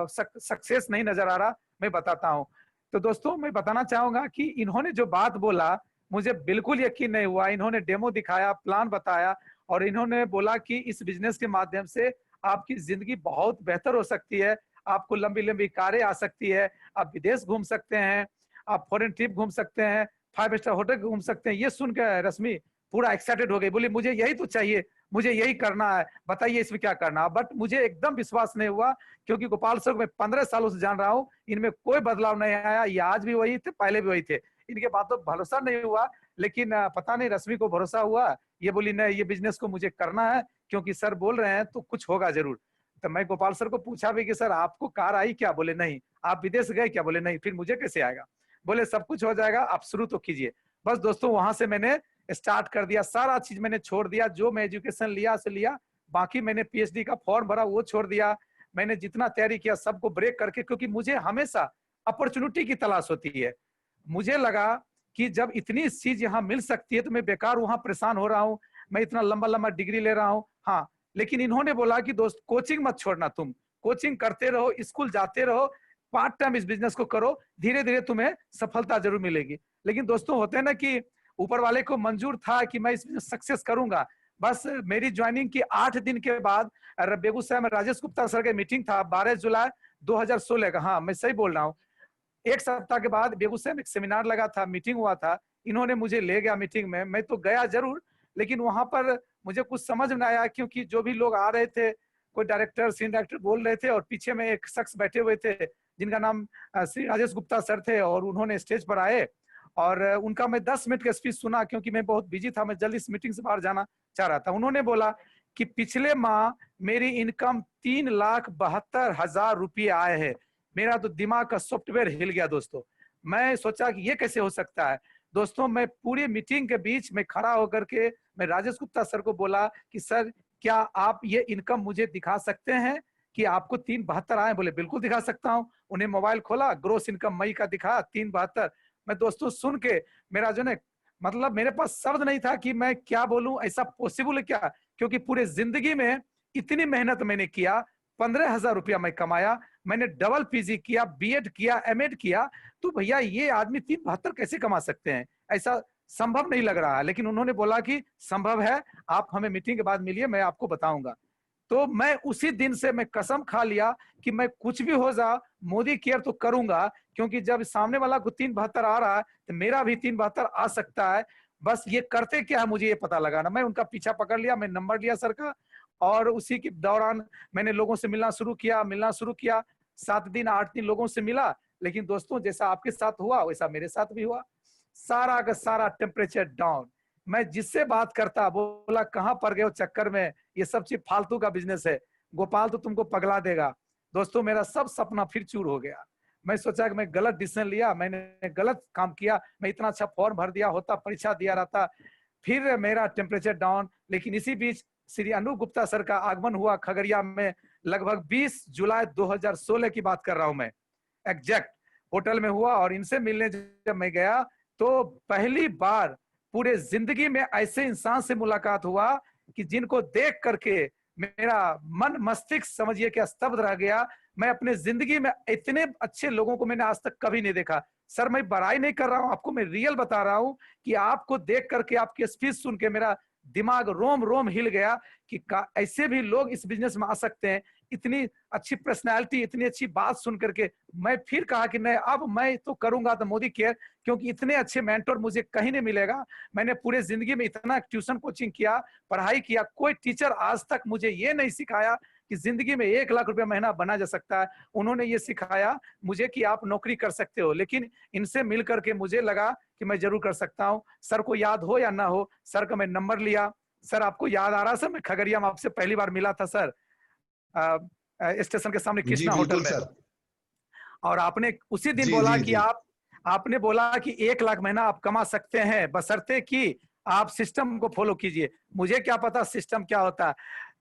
सक्सेस नहीं नजर आ रहा, मैं बताता हूँ। तो दोस्तों, मैं बताना चाहूंगा कि इन्होंने जो बात बोला मुझे बिल्कुल यकीन नहीं हुआ। इन्होंने डेमो दिखाया, प्लान बताया और इन्होंने बोला कि इस बिजनेस के माध्यम से आपकी जिंदगी बहुत बेहतर हो सकती है, आपको लंबी लंबी कारें आ सकती है, आप विदेश घूम सकते हैं, आप फॉरेन ट्रिप घूम सकते हैं, 5 स्टार होटल घूम सकते हैं। ये सुनकर रश्मि पूरा एक्साइटेड हो गई, बोली मुझे यही तो चाहिए, मुझे यही करना है, बताइए इसमें क्या करना। बट मुझे एकदम विश्वास नहीं हुआ, क्योंकि गोपाल सर को मैं 15 सालों से जान रहा हूँ, इनमें कोई बदलाव नहीं आया। ये आज भी वही थे, पहले भी वही थे, इनके बातों पर भरोसा नहीं हुआ। लेकिन पता नहीं रश्मि को भरोसा हुआ, ये बोली नहीं, ये बिजनेस को मुझे करना है, क्योंकि सर बोल रहे हैं तो कुछ होगा जरूर। तो मैं गोपाल सर को पूछा भी कि सर आपको कार आई क्या? बोले नहीं। आप विदेश गए क्या? बोले नहीं। फिर मुझे कैसे आएगा? बोले सब कुछ हो जाएगा, आप शुरू तो कीजिए। बस दोस्तों, वहां से मैंने स्टार्ट कर दिया, सारा चीज मैंने छोड़ दिया, जो मैं एजुकेशन लिया से लिया। बाकी मैंने पीएचडी का फॉर्म भरा वो छोड़ दिया, मैंने जितना तैयारी किया सबको ब्रेक करके, क्योंकि मुझे हमेशा अपॉर्चुनिटी की तलाश होती है। मुझे लगा कि जब इतनी चीज यहाँ मिल सकती है तो मैं बेकार वहां परेशान हो रहा हूँ, मैं इतना लंबा लंबा डिग्री ले रहा हूँ। हाँ, लेकिन इन्होंने बोला कि दोस्त कोचिंग मत छोड़ना, तुम कोचिंग करते रहो, स्कूल जाते रहो, पार्ट टाइम इस बिजनेस को करो, धीरे धीरे तुम्हें सफलता जरूर मिलेगी। लेकिन दोस्तों होते हैं ना कि ऊपर वाले को मंजूर था कि मैं इसमें सक्सेस करूंगा। बस मेरी ज्वाइनिंग की 8 दिन के बाद बेगूसराय में राजेश गुप्ता सर का मीटिंग था 12 जुलाई 2016 का, हाँ मैं सही बोल रहा हूँ। एक सप्ताह के बाद बेगूसराय में एक सेमिनार लगा था, मीटिंग हुआ था, इन्होंने मुझे ले गया मीटिंग में। मैं तो गया जरूर, लेकिन वहां पर मुझे कुछ समझ में आया, क्योंकि जो भी लोग आ रहे थे, कोई डायरेक्टर सीनियर डायरेक्टर बोल रहे थे और पीछे में एक शख्स बैठे हुए थे जिनका नाम श्री राजेश गुप्ता सर थे, और उन्होंने स्टेज पर आए और उनका मैं 10 मिनट का स्पीच सुना, क्योंकि मैं बहुत बिजी था, मैं जल्दी इस मीटिंग से बाहर जाना चाह रहा था। उन्होंने बोला कि पिछले माह मेरी इनकम 3,72,000 रुपये आए हैं। मेरा तो दिमाग का सॉफ्टवेयर हिल गया दोस्तों। मैं सोचा कि ये कैसे हो सकता है। दोस्तों मैं पूरी मीटिंग के बीच में खड़ा होकर के मैं राजेश गुप्ता सर को बोला कि सर क्या आप ये इनकम मुझे दिखा सकते हैं कि आपको 3,72 आए? बोले बिल्कुल दिखा सकता हूँ। उन्हें मोबाइल खोला, ग्रोस इनकम मई का दिखा 3,72। मैं दोस्तों सुन के मेरा जो है मतलब मेरे पास शब्द नहीं था कि मैं क्या बोलूं, ऐसा पॉसिबल है क्या? क्योंकि पूरे जिंदगी में इतनी मेहनत मैंने किया, 15,000 रुपया मैं कमाया, मैंने डबल पीजी किया, बीएड किया, एमएड किया, तो भैया ये आदमी 3,72 कैसे कमा सकते हैं? ऐसा संभव नहीं लग रहा है। लेकिन उन्होंने बोला कि संभव है, आप हमें मीटिंग के बाद मिलिए, मैं आपको बताऊंगा। तो मैं उसी दिन से मैं कसम खा लिया कि मैं कुछ भी हो जा मोदी केयर तो करूंगा, क्योंकि जब सामने वाला को 3,72 आ रहा है तो मेरा भी 3,72 आ सकता है। बस ये करते क्या है मुझे ये पता लगाना। मैं उनका पीछा पकड़ लिया, मैं नंबर लिया सर का, और उसी के दौरान मैंने लोगों से मिलना शुरू किया। 7 दिन 8 दिन लोगों से मिला। लेकिन दोस्तों जैसा आपके साथ हुआ वैसा मेरे साथ भी हुआ। सारा का सारा टेम्परेचर डाउन। मैं जिससे बात करता बोला कहां पर गए हो चक्कर में, ये सब चीज फालतू का बिजनेस है, गोपाल तो तुमको पगला देगा। दोस्तों मेरा सब सपना फिर चूर हो गया। मैं सोचा कि मैं गलत डिसीजन लिया, मैंने गलत काम किया, मैं इतना अच्छा फॉर्म भर दिया होता, परीक्षा दिया रहता, फिर मेरा टेम्परेचर डाउन। लेकिन इसी बीच श्री अनूप गुप्ता सर का आगमन हुआ खगड़िया में, लगभग 20 जुलाई 2016 की बात कर रहा हूं मैं, एग्जैक्ट होटल में हुआ। और इनसे मिलने जब मैं गया तो पहली बार पूरे जिंदगी में ऐसे इंसान से मुलाकात हुआ कि जिनको देख करके मेरा मन मस्तिष्क समझिए कि स्तब्ध रह गया। मैं अपने जिंदगी में इतने अच्छे लोगों को मैंने आज तक कभी नहीं देखा। सर मैं बड़ाई नहीं कर रहा हूं, आपको मैं रियल बता रहा हूं कि आपको देख करके, आपकी स्पीच सुन के मेरा दिमाग रोम रोम हिल गया कि ऐसे भी लोग इस बिजनेस में आ सकते हैं। इतनी अच्छी पर्सनैलिटी, इतनी अच्छी बात सुन करके मैं फिर कहा कि नहीं, अब मैं तो करूंगा तो मोदी केयर, क्योंकि इतने अच्छे मेंटर मुझे कहीं नहीं मिलेगा। मैंने पूरे जिंदगी में इतना ट्यूशन कोचिंग किया, पढ़ाई किया, कोई टीचर आज तक मुझे ये नहीं सिखाया कि जिंदगी में 1 लाख रुपया महीना बना जा सकता है। उन्होंने ये सिखाया मुझे कि आप नौकरी कर सकते हो। लेकिन इनसे मिल करके मुझे लगा कि मैं जरूर कर सकता हूँ। सर को याद हो या ना हो, सर का मैं नंबर लिया। सर आपको याद आ रहा सर, मैं खगड़िया में आपसे पहली बार मिला था सर, स्टेशन के सामने जी कृष्णा होटल बिल्कुल में। सर। और आपने उसी दिन जी बोला जी कि जी आपने बोला कि 1 लाख महीना आप कमा सकते हैं, बशर्ते कि आप सिस्टम को फॉलो कीजिए। मुझे क्या पता सिस्टम क्या होता है।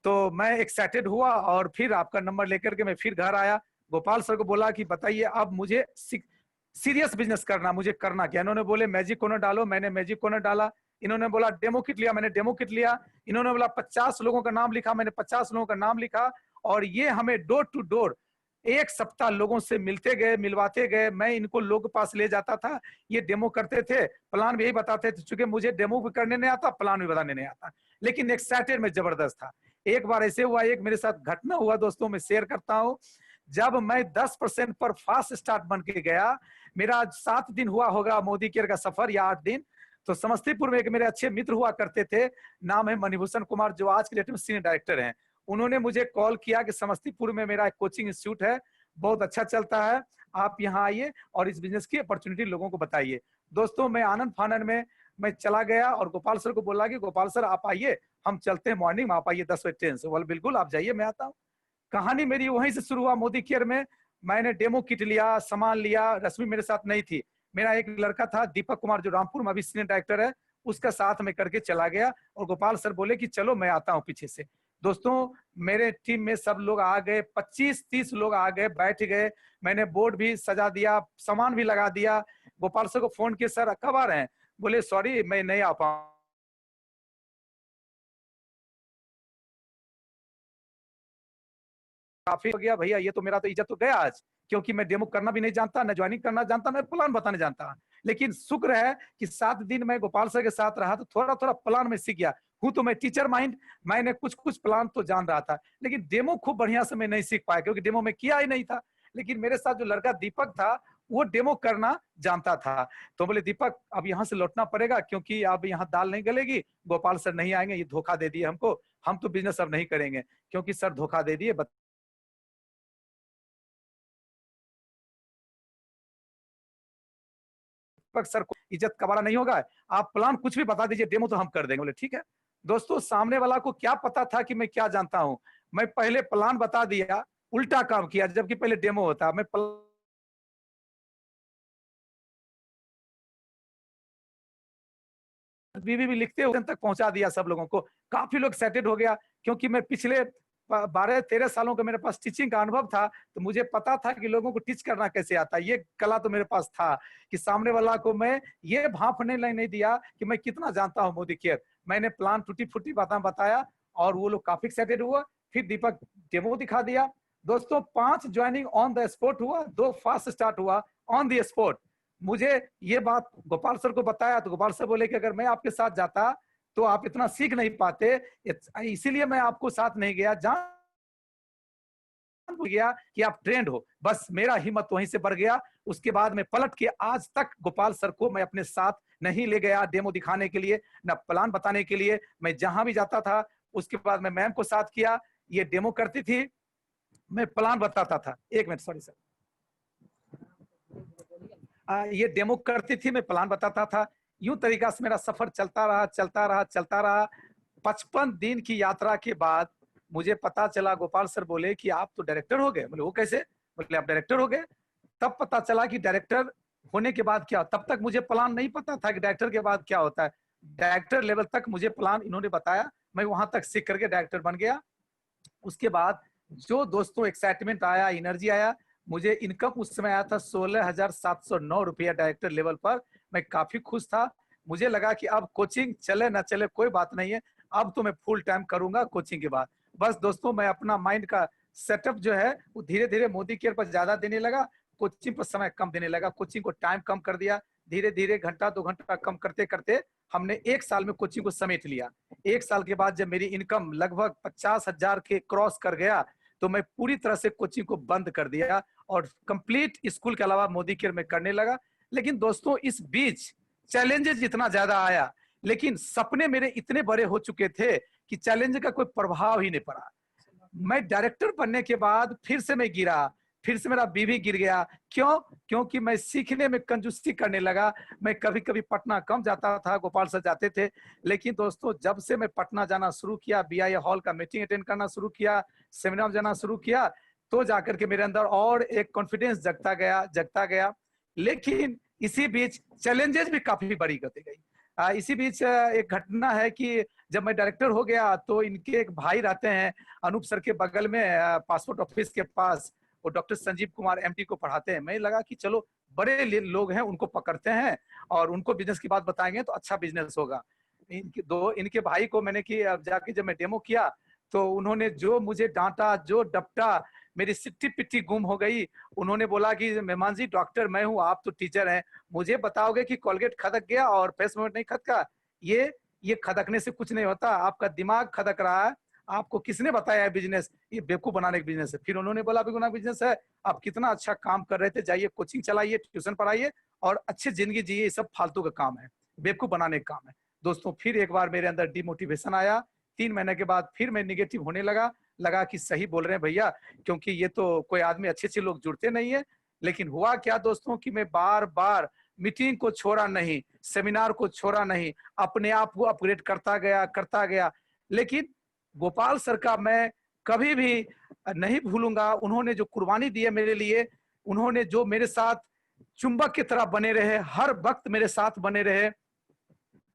तो मैं एक्साइटेड हुआ और फिर आपका नंबर लेकर के मैं फिर घर आया। गोपाल सर को बोला कि बताइए अब मुझे सीरियस बिजनेस करना, मुझे करना क्या? इन्होंने बोले मैजिक कॉर्नर डालो, मैंने मैजिक कॉर्नर डाला। इन्होंने बोला डेमो किट लिया, मैंने डेमो किट लिया। इन्होंने बोला 50 लोगों का नाम लिखा, मैंने 50 लोगों का नाम लिखा। और ये हमें डोर टू डोर 1 सप्ताह लोगों से मिलते गए, मिलवाते गए। मैं इनको लोग के पास ले जाता था, ये डेमो करते थे, प्लान भी यही बताते थे। चूंकि मुझे डेमो भी करने नहीं आता, प्लान भी बताने नहीं आता, लेकिन एक्साइटेड में जबरदस्त था। एक बार ऐसे हुआ, एक मेरे साथ घटना हुआ दोस्तों, मैं शेयर करता हूँ। जब मैं 10% पर फास्ट स्टार्ट बन के गया, मेरा 7 दिन हुआ होगा मोदी केयर का सफर या 8 दिन। तो समस्तीपुर में एक मेरे अच्छे मित्र हुआ करते थे, नाम है मणिभूषण कुमार, जो आज के डेट में सीनियर डायरेक्टर हैं। उन्होंने मुझे कॉल किया कि समस्तीपुर में मेरा एक कोचिंग इंस्टीट्यूट है, बहुत अच्छा चलता है, आप यहाँ आइए और इस बिजनेस की अपॉर्चुनिटी लोगों को बताइए। दोस्तों मैं आनंद फानन में मैं चला गया और गोपाल सर को बोला कि गोपाल सर आप आइए, हम चलते हैं मॉर्निंग में, आप आइए 10 बजे ट्रेन से। बोले बिल्कुल आप जाइए, मैं आता हूँ। कहानी मेरी वहीं से शुरू हुआ मोदी केयर में। मैंने डेमो किट लिया, सामान लिया। रश्मि मेरे साथ नहीं थी, मेरा एक लड़का था दीपक कुमार, जो रामपुर में अभी सीनियर डायरेक्टर है, उसका साथ में करके चला गया। और गोपाल सर बोले कि चलो मैं आता हूँ पीछे से। दोस्तों मेरे टीम में सब लोग आ गए, 25-30 लोग आ गए, बैठ गए। मैंने बोर्ड भी सजा दिया, सामान भी लगा दिया। गोपाल सर को फोन किया, सर कब आ रहे हैं? बोले सॉरी मैं नहीं आ पाऊँ। काफी हो गया भैया, ये तो मेरा तो इज्जत तो गया आज, क्योंकि मैं डेमो करना भी नहीं जानता, न ज्वाइनिंग करना जानता, मैं प्लान बताने जानता। लेकिन शुक्र है कि 7 दिन मैं गोपाल सर के साथ रहा तो थोड़ा थोड़ा प्लान में सीख गया हूँ। तो मैं टीचर माइंड, मैंने कुछ कुछ प्लान तो जान रहा था, लेकिन डेमो खूब बढ़िया से मैं नहीं सीख पाया, क्योंकि डेमो में किया ही नहीं था। लेकिन मेरे साथ जो लड़का दीपक था वो डेमो करना जानता था। तो बोले दीपक अब यहाँ से लौटना पड़ेगा, क्योंकि अब यहाँ दाल नहीं गलेगी, गोपाल सर नहीं आएंगे, ये धोखा दे दिए हमको, हम तो बिजनेस अब नहीं करेंगे, क्योंकि सर धोखा दे दिए। सर को इज्जत का बड़ा नहीं होगा, आप प्लान कुछ भी बता दीजिए, डेमो तो हम कर देंगे। बोले ठीक है। दोस्तों सामने वाला को क्या पता था कि मैं क्या जानता हूं। मैं पहले प्लान बता दिया, उल्टा काम किया, जबकि पहले डेमो होता। मैं बीवी भी लिखते हुए तक पहुंचा दिया सब लोगों को। काफी लोग एक्साइटेड हो गया, क्योंकि मैं पिछले 12-13 सालों का मेरे पास टीचिंग का अनुभव था, तो मुझे पता था कि लोगों को टीच करना कैसे आता है। ये कला तो मेरे पास था कि सामने वाला को मैं ये भांपने नहीं दिया कि मैं कितना जानता हूँ मोदी केयर। मैंने प्लान टूटी फूटी बातें बताया और वो लोग काफी एक्साइटेड हुआ। फिर दीपक डेमो दिखा दिया। दोस्तों 5 ज्वाइनिंग ऑन द स्पॉट हुआ, 2 फास्ट स्टार्ट हुआ ऑन द स्पॉट। मुझे ये बात गोपाल सर को बताया तो गोपाल सर बोले कि अगर मैं आपके साथ जाता तो आप इतना सीख नहीं पाते, इसीलिए मैं आपको साथ नहीं गया, जान गया कि आप ट्रेंड हो। बस मेरा हिम्मत वहीं से बढ़ गया। उसके बाद मैं पलट के आज तक गोपाल सर को मैं अपने साथ नहीं ले गया डेमो दिखाने के लिए, न प्लान बताने के लिए। मैं जहां भी जाता था उसके बाद मैं मैम को साथ किया, ये डेमो करती थी, मैं प्लान बताता था। एक मिनट, सॉरी सर। ये डेमो करती थी, मैं प्लान बताता था। यूं तरीका से मेरा सफर चलता रहा। 55 दिन की यात्रा के बाद मुझे पता चला, गोपाल सर बोले कि आप तो डायरेक्टर हो गए। बोले वो कैसे? बोले आप डायरेक्टर हो गए। तब पता चला कि डायरेक्टर होने के बाद क्या। तब तक मुझे प्लान नहीं पता था कि डायरेक्टर के बाद क्या होता है। डायरेक्टर लेवल तक मुझे प्लान इन्होंने बताया, मैं वहां तक सीख करके डायरेक्टर बन गया। उसके बाद जो दोस्तों एक्साइटमेंट आया, एनर्जी आया, मुझे इनकम उस समय आया था 16,709 रुपया डायरेक्टर लेवल पर। मैं काफी खुश था। मुझे लगा कि अब कोचिंग चले ना चले कोई बात नहीं है, अब तो मैं फुल टाइम करूंगा कोचिंग के बाद। बस दोस्तों मैं अपना माइंड का सेटअप जो है वो धीरे धीरे मोदी केयर पर ज्यादा देने लगा, कोचिंग पर समय कम देने लगा। कोचिंग को टाइम कम कर दिया, धीरे धीरे घंटा 2 घंटा कम करते करते हमने 1 साल में कोचिंग को समेट लिया। 1 साल के बाद जब मेरी इनकम लगभग 50,000 के क्रॉस कर गया तो मैं पूरी तरह से कोचिंग को बंद कर दिया और कंप्लीट स्कूल के अलावा मोदी केयर में करने लगा। लेकिन दोस्तों इस बीच चैलेंजेस इतना ज्यादा आया, लेकिन सपने मेरे इतने बड़े हो चुके थे कि चैलेंज का कोई प्रभाव ही नहीं पड़ा। मैं डायरेक्टर बनने के बाद फिर से मैं गिरा, फिर से मेरा बीवी गिर गया। क्यों? क्योंकि मैं सीखने में कंजूसी करने लगा। मैं कभी कभी पटना कम जाता था, गोपाल सर जाते थे। लेकिन दोस्तों जब से मैं पटना जाना शुरू किया, BIA हॉल का मीटिंग अटेंड करना शुरू किया, सेमिनार में जाना शुरू किया, तो जाकर के मेरे अंदर और एक कॉन्फिडेंस जगता गया। लेकिन इसी बीच चैलेंजेस भी काफी बड़ी होती गई। इसी बीच एक घटना है कि जब मैं डायरेक्टर हो गया तो इनके एक भाई रहते हैं अनूप सर के बगल में, पासपोर्ट ऑफिस के पास, वो डॉक्टर संजीव कुमार MD को पढ़ाते हैं। मैं लगा कि चलो बड़े लोग हैं उनको पकड़ते हैं और उनको बिजनेस की बात बताएंगे तो अच्छा बिजनेस होगा। इनके भाई को मैंने कि जाके जब मैं डेमो किया तो उन्होंने जो मुझे डांटा, जो डपटा, मेरी सिट्टी पिट्टी गुम हो गई। उन्होंने बोला कि मेहमान जी डॉक्टर मैं हूँ, आप तो टीचर हैं, मुझे बताओगे कि कोलगेट खदक गया और फेस मोमेंट नहीं खदका? ये खदकने से कुछ नहीं होता, आपका दिमाग खदक रहा है। आपको किसने बताया है बिजनेस? ये बेवकूफ बनाने का बिजनेस है। फिर उन्होंने बोला बेवकूफ बिजनेस है, आप कितना अच्छा काम कर रहे थे, जाइए कोचिंग चलाइए, ट्यूशन पढ़ाइए और अच्छी जिंदगी जिए, ये सब फालतू का काम है, बेवकूफ बनाने का काम है। दोस्तों फिर एक बार मेरे अंदर डिमोटिवेशन आया। 3 महीने के बाद फिर मैं निगेटिव होने लगा कि सही बोल रहे हैं भैया, क्योंकि ये तो कोई आदमी अच्छे लोग जुड़ते नहीं है। लेकिन हुआ क्या दोस्तों कि मैं बार बार मीटिंग को छोड़ा नहीं, सेमिनार को छोड़ा नहीं, अपने आप को अपग्रेड करता गया। लेकिन गोपाल सर का मैं कभी भी नहीं भूलूंगा। उन्होंने जो कुर्बानी दी है मेरे लिए, उन्होंने जो मेरे साथ चुंबक की तरह बने रहे, हर वक्त मेरे साथ बने रहे,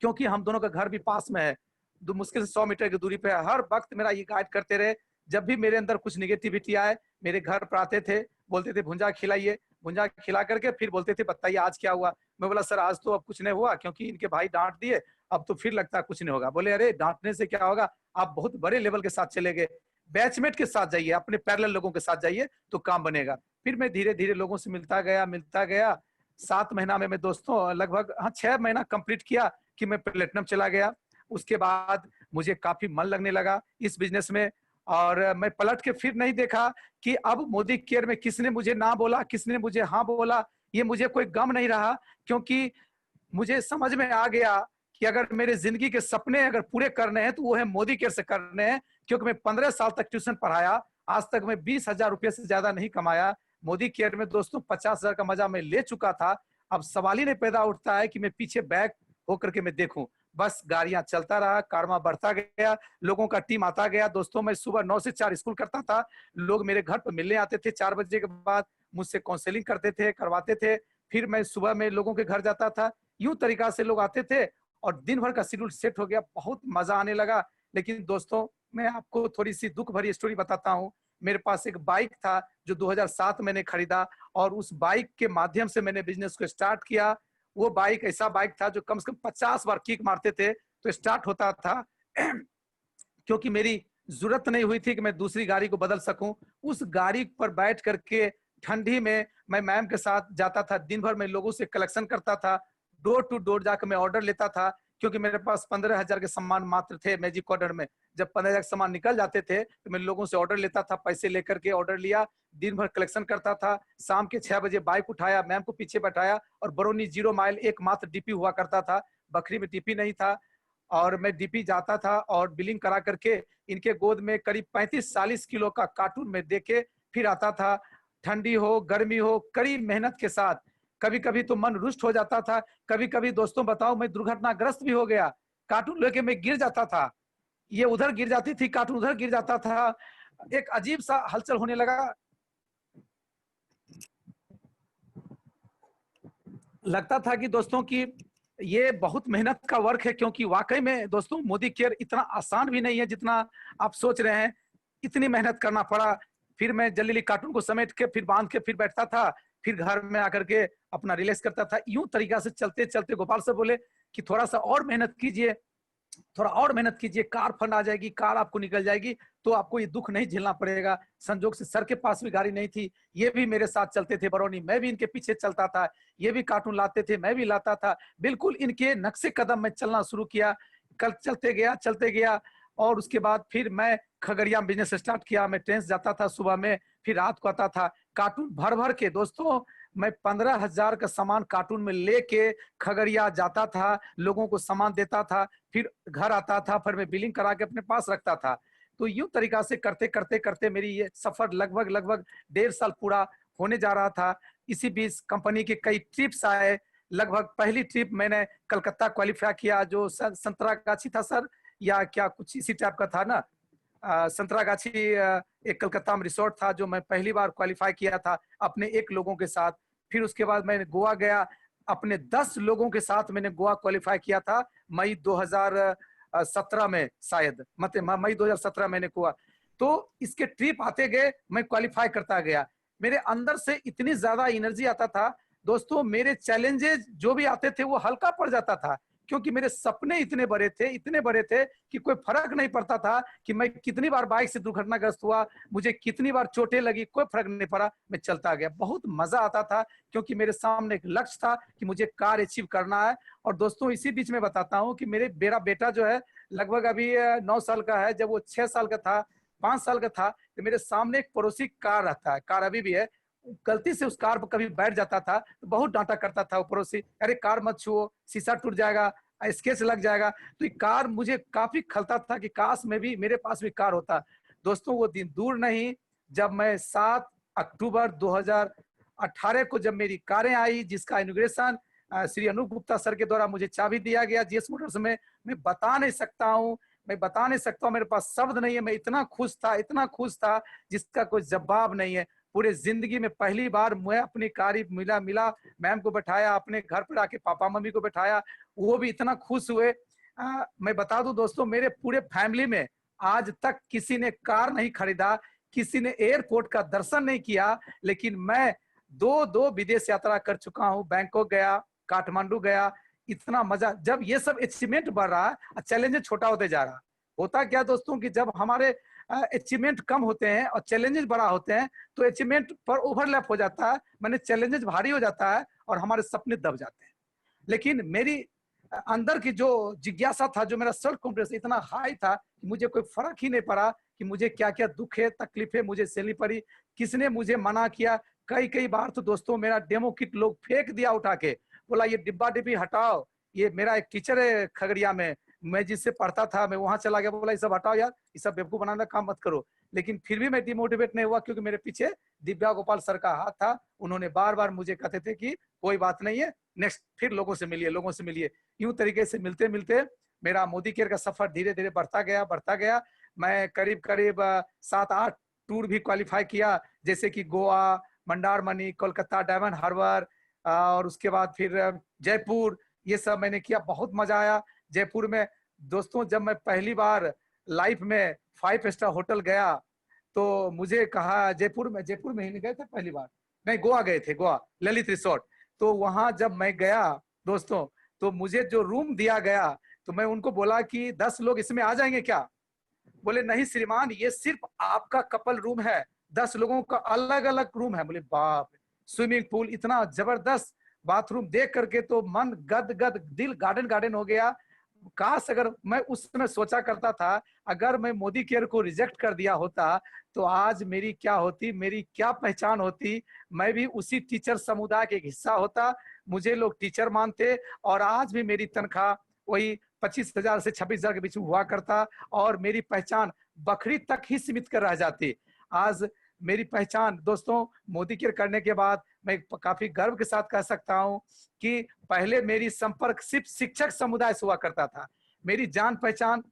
क्योंकि हम दोनों का घर भी पास में है। मुश्किल से 100 मीटर की दूरी पे है, हर वक्त मेरा ये गाइड करते रहे। जब भी मेरे अंदर कुछ निगेटिविटी आए, मेरे घर पर आते थे, बोलते थे भुंजा खिलाइए, भुंजा खिला करके फिर बोलते थे बताइए आज क्या हुआ। मैं बोला सर आज तो अब कुछ नहीं हुआ, क्योंकि इनके भाई डांट दिए, अब तो फिर लगता है कुछ नहीं होगा। बोले अरे डांटने से क्या होगा, आप बहुत बड़े लेवल के साथ चले गए, बैचमेट के साथ जाइए, अपने पैरेलल लोगों के साथ जाइए तो काम बनेगा। फिर मैं धीरे धीरे लोगों से मिलता गया। 7 महीना में मैं दोस्तों लगभग 6 महीना कंप्लीट किया कि मैं प्लेटिनम चला गया। उसके बाद मुझे काफी मन लगने लगा इस बिजनेस में, और मैं पलट के फिर नहीं देखा कि अब मोदी केयर में किसने मुझे ना बोला, किसने मुझे हाँ बोला, ये मुझे कोई गम नहीं रहा। क्योंकि मुझे समझ में आ गया कि अगर मेरे जिंदगी के सपने अगर पूरे करने हैं तो वो है मोदी केयर से करने हैं। क्योंकि मैं 15 साल तक ट्यूशन पढ़ाया, आज तक मैं 20,000 रुपये से ज्यादा नहीं कमाया। मोदी केयर में दोस्तों 50,000 का मजा मैं ले चुका था। अब सवाल ही नहीं पैदा उठता है कि मैं पीछे बैक होकर के मैं देखूं। बस गाड़ियां चलता रहा, कारमा बढ़ता गया, लोगों का टीम आता गया। दोस्तों मैं सुबह 9 से 4 स्कूल करता था, लोग मेरे घर पर मिलने आते थे 4 बजे के बाद, मुझसे काउंसलिंग करवाते थे। फिर मैं सुबह में लोगों के घर जाता था, यूं तरीका से लोग आते थे और दिन भर का शेड्यूल सेट हो गया, बहुत मजा आने लगा। लेकिन दोस्तों मैं आपको थोड़ी सी दुख भरी स्टोरी बताता हूँ। मेरे पास एक बाइक था जो 2007 मैंने खरीदा, और उस बाइक के माध्यम से मैंने बिजनेस को स्टार्ट किया। वो बाइक ऐसा बाइक था जो कम से कम 50 बार किक मारते थे तो स्टार्ट होता था क्योंकि मेरी जरूरत नहीं हुई थी कि मैं दूसरी गाड़ी को बदल सकूं। उस गाड़ी पर बैठ करके ठंडी में मैं मैम के साथ जाता था, दिन भर मैं लोगों से कलेक्शन करता था, डोर टू डोर जाकर मैं ऑर्डर लेता था। क्योंकि मेरे पास 15,000 के सामान मात्र थे मैजिक ऑर्डर में। जब 15,000 के सामान निकल जाते थे तो मैं लोगों से ऑर्डर लेता था, पैसे लेकर के ऑर्डर लिया, दिन भर कलेक्शन करता था। शाम के 6 बजे बाइक उठाया, मैम को पीछे बैठाया, और बरौनी 0 माइल एकमात्र डीपी हुआ करता था, बखरी में डीपी नहीं था। और मैं डीपी जाता था और बिलिंग करा करके इनके गोद में करीब 35-40 किलो का कार्टून में देके फिर आता था। ठंडी हो गर्मी हो, कड़ी मेहनत के साथ। कभी कभी तो मन रुष्ट हो जाता था, कभी कभी दोस्तों बताओ मैं दुर्घटनाग्रस्त भी हो गया। कार्टून लेके मैं गिर जाता था, ये उधर गिर जाती थी, कार्टून उधर गिर जाता था, एक अजीब सा हलचल होने लगा। लगता था कि दोस्तों की ये बहुत मेहनत का वर्क है, क्योंकि वाकई में दोस्तों मोदी केयर इतना आसान भी नहीं है जितना आप सोच रहे हैं। इतनी मेहनत करना पड़ा। फिर मैं जल्दी कार्टून को समेट के फिर बांध के फिर बैठता था, फिर घर में आकर के अपना रिलैक्स करता था। यूं तरीका से चलते चलते गोपाल से बोले कि थोड़ा सा और मेहनत कीजिए, थोड़ा और मेहनत कीजिए, कार फंड आ जाएगी, कार आपको निकल जाएगी तो आपको ये दुख नहीं झेलना पड़ेगा। संजोग से सर के पास भी गाड़ी नहीं थी, ये भी मेरे साथ चलते थे बरौनी, मैं भी इनके पीछे चलता था, ये भी कार्टून लाते थे, मैं भी लाता था। बिल्कुल इनके नक्शे कदम में चलना शुरू किया, कल चलते गया। और उसके बाद फिर मैं खगड़िया में बिजनेस स्टार्ट किया। मैं ट्रेन से जाता था सुबह में, फिर रात को आता था, कार्टून भर भर के दोस्तों मैं 15,000 का सामान कार्टून में लेके खगड़िया जाता था, लोगों को सामान देता था, फिर घर आता था, फिर मैं बिलिंग करा के अपने पास रखता था। तो यूं तरीका से करते करते करते मेरी ये सफर लगभग 1.5 साल पूरा होने जा रहा था। इसी बीच कंपनी के कई ट्रिप्स आए। लगभग पहली ट्रिप मैंने कलकत्ता क्वालिफाई किया, जो संतरागाछी था सर, या क्या कुछ इसी टाइप का था ना, संतरागाछी एक कलकत्ता में रिसोर्ट था जो मैं पहली बार क्वालिफाई किया था अपने 1 लोगों के साथ। फिर उसके बाद मैं गोवा गया, अपने 10 लोगों के साथ मैंने गोवा क्वालिफाई किया था मई 2017 में, शायद मतलब मई 2017 मैंने गोवा। तो इसके ट्रिप आते गए, मैं क्वालिफाई करता गया। मेरे अंदर से इतनी ज्यादा एनर्जी आता था दोस्तों, मेरे चैलेंजेस जो भी आते थे वो हल्का पड़ जाता था, क्योंकि मेरे सपने इतने बड़े थे कि कोई फर्क नहीं पड़ता था कि मैं कितनी बार बाइक से दुर्घटनाग्रस्त हुआ, मुझे कितनी बार चोटें लगी, कोई फर्क नहीं पड़ा, मैं चलता गया। बहुत मजा आता था क्योंकि मेरे सामने एक लक्ष्य था कि मुझे कार अचीव करना है। और दोस्तों इसी बीच में बताता हूँ कि मेरा बेटा जो है लगभग अभी 9 साल का है, जब वो 6 साल का था, 5 साल का था, तो मेरे सामने एक पड़ोसी कार रहता है, कार अभी भी है, गलती से उस कार पर कभी बैठ जाता था तो बहुत डांटा करता था वो पड़ोसी, अरे कार मत छुओ, शीशा टूट जाएगा, स्केच लग जाएगा। तो ये कार मुझे काफी खलता था कि काश में भी मेरे पास भी कार होता। दोस्तों वो दिन दूर नहीं, जब मैं 7 अक्टूबर 2018 को जब मेरी कारें आई, जिसका इनॉग्रेशन श्री अनूप गुप्ता सर के द्वारा मुझे चाबी दिया गया जीएस मोटर्स में, मैं बता नहीं सकता हूँ, मेरे पास शब्द नहीं है। मैं इतना खुश था जिसका कोई जवाब नहीं है। पूरे जिंदगी में पहली बार मैं अपनी कार मिला, मैम को बैठाया, अपने घर पर आके पापा मम्मी को बैठाया, वो भी इतना खुश हुए। मैं बता दूं दोस्तों, मेरे पूरे फैमिली में आज तक किसी ने कार नहीं खरीदा, किसी ने एयरपोर्ट का दर्शन नहीं किया, लेकिन मैं दो विदेश यात्रा कर चुका हूं। बैंकॉक गया, काठमांडू गया। इतना मजा, जब ये सब अचीवमेंट बढ़ रहा है, चैलेंजेस छोटा होते जा रहा। होता क्या दोस्तों कि जब हमारे अचीवमेंट कम होते हैं और चैलेंजेस बड़ा होते हैं तो अचीवमेंट पर ओवरलैप हो जाता है, मैंने चैलेंजेस भारी हो जाता है और हमारे सपने दब जाते हैं। लेकिन मेरी अंदर की जो जिज्ञासा था, जो मेरा सेल्फ कॉन्फिडेंस इतना हाई था कि मुझे कोई फर्क ही नहीं पड़ा कि मुझे क्या क्या दुख है, तकलीफें मुझे सहनी पड़ी, किसने मुझे मना किया। कई बार तो दोस्तों मेरा डेमो किट लोग फेंक दिया उठा के, बोला ये डिब्बा डिब्बी हटाओ। ये मेरा एक टीचर है खगड़िया में, मैं जिससे पढ़ता था, मैं वहां चला गया, बोला ये सब हटाओ यार, ये सब बेवकूफ बनाने का काम मत करो। लेकिन फिर भी मैं डिमोटिवेट नहीं हुआ, क्योंकि मेरे पीछे दिव्या गोपाल सर का हाथ था। उन्होंने बार बार मुझे कहते थे कि कोई बात नहीं है, नेक्स्ट फिर लोगों से मिलिए। यूं तरीके से मिलते मिलते मेरा मोदी केयर का सफर धीरे धीरे बढ़ता गया। मैं करीब 7-8 टूर भी क्वालिफाई किया, जैसे कि गोवा, मंडारमनी, कोलकाता, डायमंड हार्बर, और उसके बाद फिर जयपुर। ये सब मैंने किया, बहुत मजा आया जयपुर में। दोस्तों जब मैं पहली बार लाइफ में 5 स्टार होटल गया तो मुझे कहा, जयपुर में ही नहीं गए थे पहली बार, नहीं गोवा गए थे, गोवा ललित रिसोर्ट। तो वहां जब मैं गया दोस्तों, तो मुझे जो रूम दिया गया, तो मैं उनको बोला कि 10 लोग इसमें आ जाएंगे क्या? बोले नहीं श्रीमान, ये सिर्फ आपका कपल रूम है, 10 लोगों का अलग अलग रूम है। बोले बाप, स्विमिंग पूल, इतना जबरदस्त बाथरूम देख करके तो मन गद दिल गार्डन हो गया। काश अगर मैं उस समय सोचा करता था, अगर मैं मोदी केयर को रिजेक्ट कर दिया होता तो आज मेरी क्या होती, मेरी क्या पहचान होती। मैं भी उसी टीचर समुदाय के एक हिस्सा होता, मुझे लोग टीचर मानते, और आज भी मेरी तनख्वाह वही 25,000 से 26,000 के बीच में हुआ करता, और मेरी पहचान बखरी तक ही सीमित कर रह जाती। आज मेरी पहचान दोस्तों मोदी केयर करने के बाद मैं काफी गर्व के साथ कह सकता हूं कि पहले मेरी संपर्क सिर्फ शिक्षक समुदाय से हुआ करता था, मेरी जान पहचान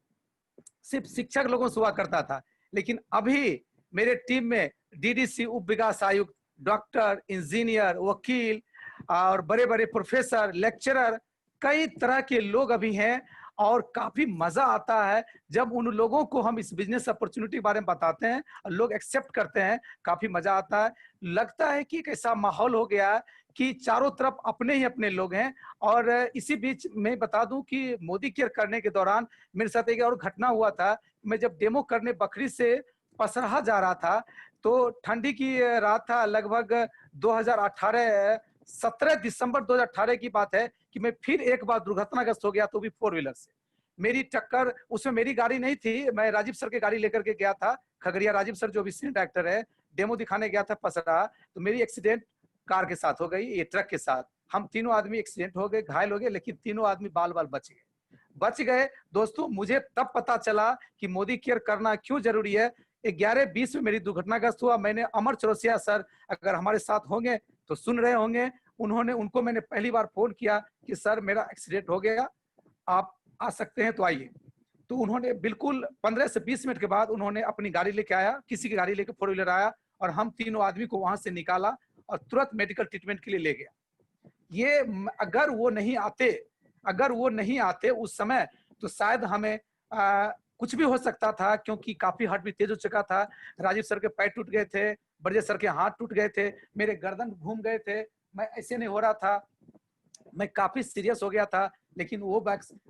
सिर्फ शिक्षक लोगों से हुआ करता था। लेकिन अभी मेरे टीम में डीडीसी, उप विकास आयुक्त, डॉक्टर, इंजीनियर, वकील और बड़े बड़े प्रोफेसर, लेक्चरर, कई तरह के लोग अभी हैं, और काफी मजा आता है जब उन लोगों को हम इस बिजनेस अपॉर्चुनिटी के बारे में बताते हैं और लोग एक्सेप्ट करते हैं। काफी मजा आता है, लगता है कि एक ऐसा माहौल हो गया कि चारों तरफ अपने ही अपने लोग हैं। और इसी बीच मैं बता दूं कि मोदी केयर करने के दौरान मेरे साथ एक और घटना हुआ था। मैं जब डेमो करने बखरी से पसराहा जा रहा था, तो ठंडी की रात था, लगभग 2018 17 दिसंबर 2018 की बात है कि मैं फिर एक बार दुर्घटनाग्रस्त हो गया, तो भी 4 व्हीलर से। मेरी टक्कर, उसमें मेरी गाड़ी नहीं थी, मैं राजीव सर की गाड़ी लेकर के गया था खगड़िया। राजीव सर जो भी सीनियर डायरेक्टर है, डेमो दिखाने गया था पसरा, तो मेरी एक्सीडेंट कार के साथ हो गई, ये ट्रक के साथ। हम तीनों आदमी एक्सीडेंट हो गए, घायल हो गए, लेकिन तीनों आदमी बाल बच गए। दोस्तों मुझे तब पता चला कि मोदी केयर करना क्यों जरूरी है। 11:20 में मेरी दुर्घटनाग्रस्त हुआ। मैंने अमर चौरसिया सर अगर हमारे साथ होंगे तो सुन रहे होंगे, उनको मैंने पहली बार फोन किया कि सर मेरा एक्सीडेंट हो गया, आप आ सकते हैं तो आइए। तो उन्होंने बिल्कुल 15 से 20 मिनट के बाद उन्होंने अपनी गाड़ी लेके आया, किसी की गाड़ी लेके 4 व्हीलर आया, और हम तीनों आदमी को वहां से निकाला और तुरंत मेडिकल ट्रीटमेंट के लिए ले गया। ये अगर वो नहीं आते उस समय, तो शायद हमें कुछ भी हो सकता था, क्योंकि काफी हार्ट भी तेज हो चुका था। राजीव सर के पैर टूट गए थे, बड़े सर के हाथ टूट गए थे, मेरे गर्दन घूम गए थे, मैं ऐसे नहीं हो रहा था, मैं काफी सीरियस हो गया था। लेकिन वो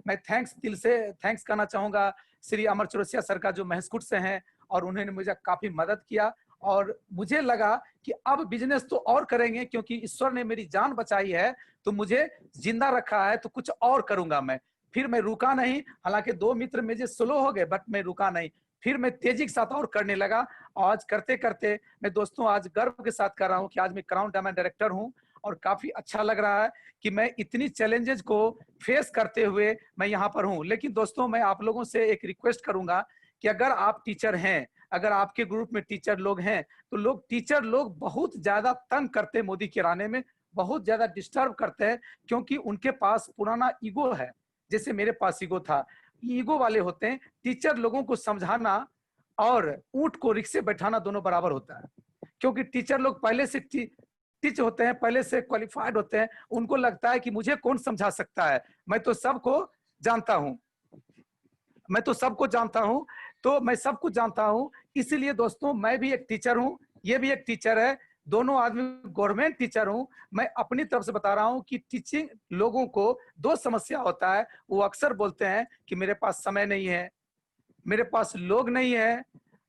मैं दिल से थैंक्स करना चाहूंगा श्री अमर चौरसिया सर का, जो महसकुट से हैं, और उन्होंने मुझे काफी मदद किया। और मुझे लगा कि अब बिजनेस तो और करेंगे, क्योंकि ईश्वर ने मेरी जान बचाई है, तो मुझे जिंदा रखा है, तो कुछ और करूंगा मैं। फिर मैं रुका नहीं, हालांकि 2 मित्र मुझे स्लो हो गए, बट मैं रुका नहीं, फिर मैं तेजी के साथ और करने लगा। आज करते करते मैं दोस्तों आज गर्व के साथ कर रहा हूं कि आज मैं क्राउन डायमंड डायरेक्टर हूं, और काफी अच्छा लग रहा है कि मैं इतनी चैलेंजेस को फेस करते हुए मैं यहाँ पर हूँ। लेकिन दोस्तों मैं आप लोगों से एक रिक्वेस्ट करूंगा कि अगर आप टीचर हैं, अगर आपके ग्रुप में टीचर लोग हैं, तो टीचर लोग बहुत ज्यादा तंग करते हैं मोदी केयर आने में, बहुत ज्यादा डिस्टर्ब करते हैं, क्योंकि उनके पास पुराना ईगो है, जैसे मेरे पास ईगो था। ईगो वाले होते हैं। टीचर लोगों को समझाना और ऊंट को रिक्शे बैठाना दोनों बराबर होता है, क्योंकि टीचर लोग पहले से टीच होते हैं, पहले से क्वालिफाइड होते हैं। उनको लगता है कि मुझे कौन समझा सकता है, मैं तो सबको जानता हूं। मैं तो सबको जानता हूँ, तो मैं सब कुछ जानता हूँ। इसीलिए दोस्तों मैं भी एक टीचर हूँ, ये भी एक टीचर है, दोनों आदमी गवर्नमेंट टीचर हूँ। मैं अपनी तरफ से बता रहा हूँ कि टीचिंग लोगों को दो समस्या होता है। वो अक्सर बोलते हैं कि मेरे पास समय नहीं है, मेरे पास लोग नहीं है,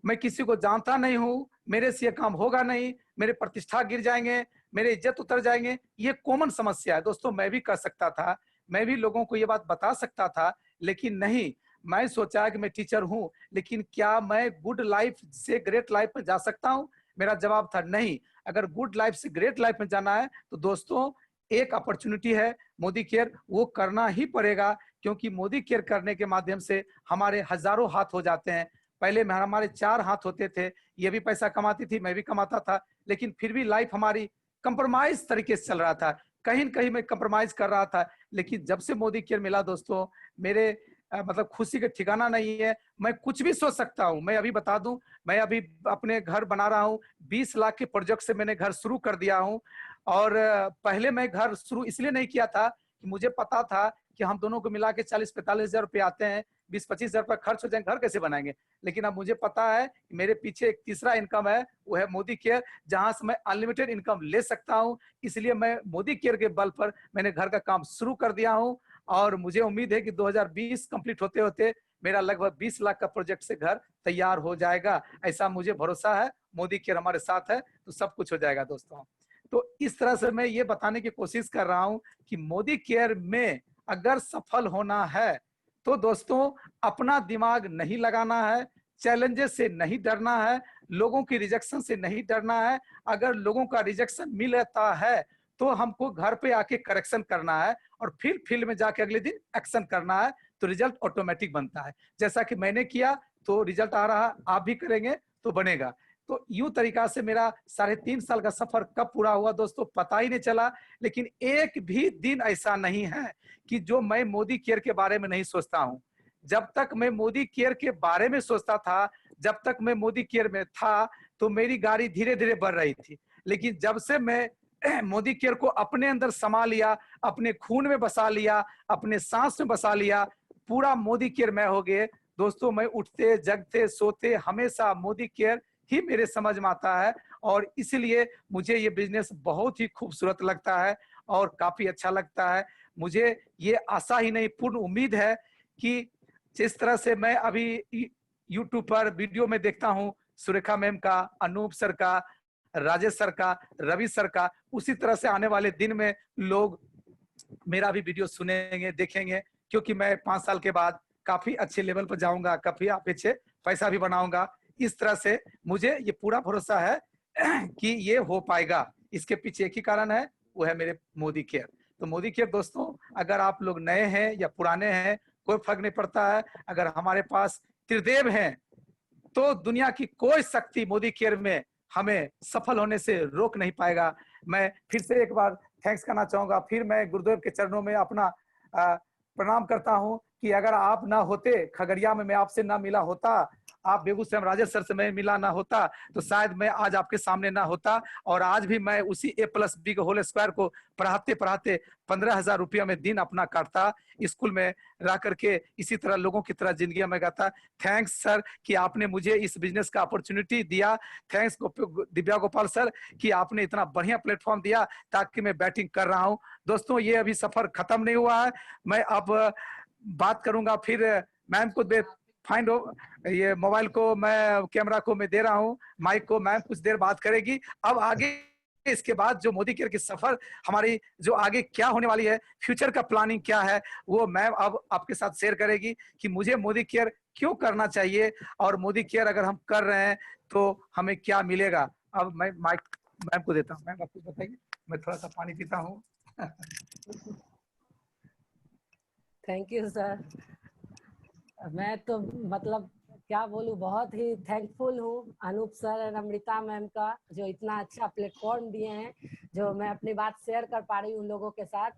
मैं किसी को जानता नहीं हूँ, मेरे से ये काम होगा नहीं, मेरे प्रतिष्ठा गिर जाएंगे, मेरे इज्जत उतर जाएंगे। ये कॉमन समस्या है दोस्तों। मैं भी कर सकता था, मैं भी लोगों को ये बात बता सकता था, लेकिन नहीं, मैं सोचा कि मैं टीचर हूं, लेकिन क्या मैं गुड लाइफ से ग्रेट लाइफ में जा सकता हूं? मेरा जवाब था नहीं। अगर गुड लाइफ से ग्रेट लाइफ में जाना है तो दोस्तों एक अपॉर्चुनिटी है मोदी केयर, वो करना ही पड़ेगा, क्योंकि मोदी केयर करने के माध्यम से हमारे हजारों हाथ हो जाते हैं। पहले में हमारे 4 हाथ होते थे, ये भी पैसा कमाती थी, मैं भी कमाता था, लेकिन फिर भी लाइफ हमारी कंप्रोमाइज तरीके से चल रहा था, कहीं न कहीं मैं कंप्रोमाइज कर रहा था। लेकिन जब से मोदी केयर मिला दोस्तों, मेरे मतलब खुशी का ठिकाना नहीं है। मैं कुछ भी सोच सकता हूँ। मैं अभी बता दूं, मैं अभी अपने घर बना रहा हूँ, 20 लाख के प्रोजेक्ट से मैंने घर शुरू कर दिया हूँ। और पहले मैं घर शुरू इसलिए नहीं किया था कि मुझे पता था कि हम दोनों को मिला के 40-45 हजार रुपये आते हैं, 20-25 हजार रुपये खर्च हो जाएंगे, घर कैसे बनाएंगे। लेकिन अब मुझे पता है कि मेरे पीछे एक तीसरा इनकम है, वो है मोदी केयर, जहां से मैं अनलिमिटेड इनकम ले सकता हूं। इसलिए मैं मोदी केयर के बल पर मैंने घर का काम शुरू कर दिया हूं, और मुझे उम्मीद है कि 2020 कंप्लीट होते होते मेरा लगभग 20 लाख का प्रोजेक्ट से घर तैयार हो जाएगा। ऐसा मुझे भरोसा है, मोदी केयर हमारे साथ है तो सब कुछ हो जाएगा दोस्तों। तो इस तरह से मैं ये बताने की कोशिश कर रहा हूं कि मोदी केयर में अगर सफल होना है तो दोस्तों अपना दिमाग नहीं लगाना है, चैलेंजेस से नहीं डरना है, लोगों की रिजेक्शन से नहीं डरना है। अगर लोगों का रिजेक्शन मिलता है तो हमको घर पे आके करेक्शन करना है और फिर फील्ड में जाके अगले दिन एक्शन करना है, तो रिजल्ट ऑटोमेटिक बनता है। जैसा कि मैंने किया तो रिजल्ट आ रहा, आप भी करेंगे तो बनेगा। तो यूं तरीका से मेरा 3.5 साल का सफर कब पूरा हुआ दोस्तों पता ही नहीं चला। लेकिन एक भी दिन ऐसा नहीं है कि जो मैं मोदी केयर के बारे में नहीं सोचता हूं। जब तक मैं मोदी केयर के बारे में सोचता था, जब तक मैं मोदी केयर में था, तो मेरी गाड़ी धीरे धीरे बढ़ रही थी। लेकिन जब से मैं मोदी केयर को अपने अंदर समा लिया, अपने खून में बसा लिया, अपने सांस में बसा लिया, पूरा मोदी केयर मैं हो गए दोस्तों। मैं उठते जगते सोते हमेशा मोदी केयर ही मेरे समझ में आता है, और इसलिए मुझे ये बिजनेस बहुत ही खूबसूरत लगता है और काफी अच्छा लगता है। मुझे ये आशा ही नहीं, पूर्ण उम्मीद है कि जिस तरह से मैं अभी यूट्यूब पर वीडियो में देखता हूँ सुरेखा मैम का, अनूप सर का, राजेश सर का, रवि सर का, उसी तरह से आने वाले दिन में लोग मेरा भी वीडियो सुनेंगे, देखेंगे, क्योंकि मैं 5 साल के बाद काफी अच्छे लेवल पर जाऊंगा, काफी अच्छे पैसा भी बनाऊंगा। इस तरह से मुझे ये पूरा भरोसा है कि ये हो पाएगा। इसके पीछे एक ही कारण है, वो है मेरे मोदी केयर। तो मोदी केयर दोस्तों, अगर आप लोग नए हैं या पुराने हैं, कोई फर्क नहीं पड़ता है। अगर हमारे पास त्रिदेव हैं तो दुनिया की कोई शक्ति मोदी केयर में हमें सफल होने से रोक नहीं पाएगा। मैं फिर से एक बार थैंक्स करना चाहूंगा। फिर मैं गुरुदेव के चरणों में अपना प्रणाम करता हूं कि अगर आप ना होते, खगड़िया में मैं आपसे ना मिला होता, आप बेगूसराय में राजेश सर से मैं मिला ना होता, तो शायद मैं आज आपके सामने ना होता। और आज भी मैं उसी A+B के होल स्क्वायर को पढ़ाते पढ़ाते 15,000 रुपया में दिन अपना काटता, स्कूल में रह करके इसी तरह लोगों की तरह जिंदगी में गाता। थैंक्स सर कि आपने मुझे इस बिजनेस का अपॉर्चुनिटी दिया। थैंक्स दिव्या गोपाल सर कि आपने इतना बढ़िया प्लेटफॉर्म दिया ताकि मैं बैटिंग कर रहा हूं। दोस्तों ये अभी सफर खत्म नहीं हुआ है। मैं अब बात करूंगा, फिर मैम को फाइंड ये मोबाइल को, मैं कैमरा को मैं दे रहा हूं, माइक को मैम कुछ देर बात करेगी। अब आगे इसके बाद जो मोदी केयर की सफर हमारी जो आगे क्या होने वाली है, फ्यूचर का प्लानिंग क्या है, वो मैम अब आपके साथ शेयर करेगी कि मुझे मोदी केयर क्यों करना चाहिए, और मोदी केयर अगर हम कर रहे हैं तो हमें क्या मिलेगा। अब मैं माइक मैम को देता हूँ। मैम आप कुछ बताइए, मैं थोड़ा सा पानी पीता हूँ। Thank you sir. मैं तो मतलब क्या बोलूं, बहुत ही थैंकफुल हूँ अनूप सर और अमृता मैम का, जो इतना अच्छा प्लेटफॉर्म दिए हैं, जो मैं अपनी बात शेयर कर पा रही हूँ उन लोगों के साथ।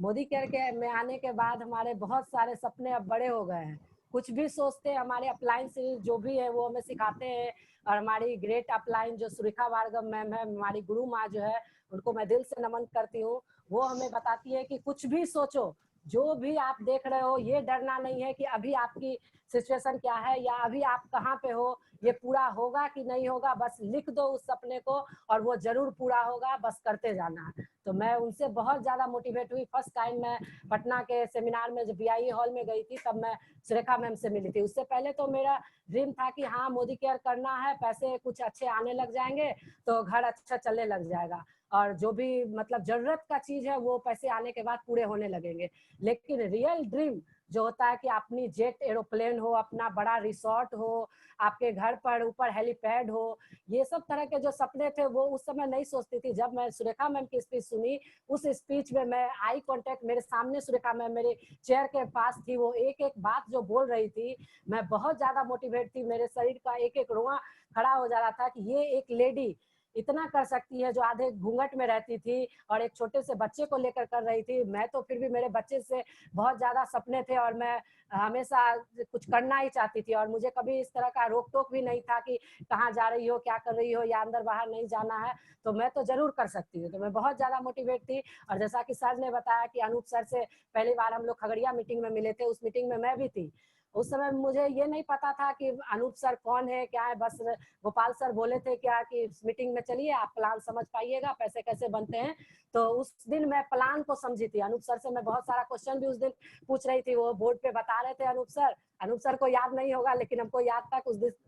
मोदी केयर के में आने के बाद हमारे बहुत सारे सपने अब बड़े हो गए हैं। कुछ भी सोचते हैं, हमारे अपलाइन सीरीज जो भी है वो हमें सिखाते हैं, और हमारी ग्रेट अपलाइन जो सुरेखा भार्गव मैम है, हमारी गुरु माँ जो है, उनको मैं दिल से नमन करती हूँ। वो हमें बताती है कि कुछ भी सोचो, जो भी आप देख रहे हो, ये डरना नहीं है कि अभी आपकी सिचुएशन क्या है या अभी आप कहाँ पे हो, ये पूरा होगा कि नहीं होगा, बस लिख दो उस सपने को और वो जरूर पूरा होगा, बस करते जाना है। तो मैं उनसे बहुत ज्यादा मोटिवेट हुई। फर्स्ट टाइम मैं पटना के सेमिनार में जब BIE हॉल में गई थी, तब मैं सुरेखा मैम से मिली थी। उससे पहले तो मेरा ड्रीम था कि हाँ मोदी केयर करना है, पैसे कुछ अच्छे आने लग जाएंगे तो घर अच्छा चलने लग जाएगा, और जो भी मतलब जरूरत का चीज है वो पैसे आने के बाद पूरे होने लगेंगे। लेकिन रियल ड्रीम जो होता है कि अपनी जेट एरोप्लेन हो, अपना बड़ा रिसोर्ट हो, आपके घर पर ऊपर हेलीपैड हो, ये सब तरह के जो सपने थे वो उस समय नहीं सोचती थी। जब मैं सुरेखा मैम की स्पीच सुनी, उस स्पीच में मैं आई कांटेक्ट, मेरे सामने सुरेखा मैम मेरे चेयर के पास थी, वो एक एक बात जो बोल रही थी, मैं बहुत ज्यादा मोटिवेट थी। मेरे शरीर का एक एक रोआ खड़ा हो जा रहा था कि ये एक लेडी इतना कर सकती है, जो आधे घूंघट में रहती थी और एक छोटे से बच्चे को लेकर कर रही थी। मैं तो फिर भी, मेरे बच्चे से बहुत ज्यादा सपने थे और मैं हमेशा कुछ करना ही चाहती थी, और मुझे कभी इस तरह का रोक टोक भी नहीं था कि कहाँ जा रही हो, क्या कर रही हो, या अंदर बाहर नहीं जाना है, तो मैं तो जरूर कर सकती हूँ। तो मैं बहुत ज्यादा मोटिवेट थी। और जैसा कि सर ने बताया कि अनूप सर से पहली बार हम लोग खगड़िया मीटिंग में मिले थे, उस मीटिंग में मैं भी थी। उस समय मुझे ये नहीं पता था कि अनूप सर कौन है क्या है, बस गोपाल सर बोले थे क्या कि इस मीटिंग में चलिए, आप प्लान समझ पाइएगा, पैसे कैसे बनते हैं। तो उस दिन मैं प्लान को समझी थी। अनूप सर से मैं बहुत सारा क्वेश्चन भी उस दिन पूछ रही थी, वो बोर्ड पे बता रहे थे अनूप सर को याद नहीं होगा लेकिन हमको याद था।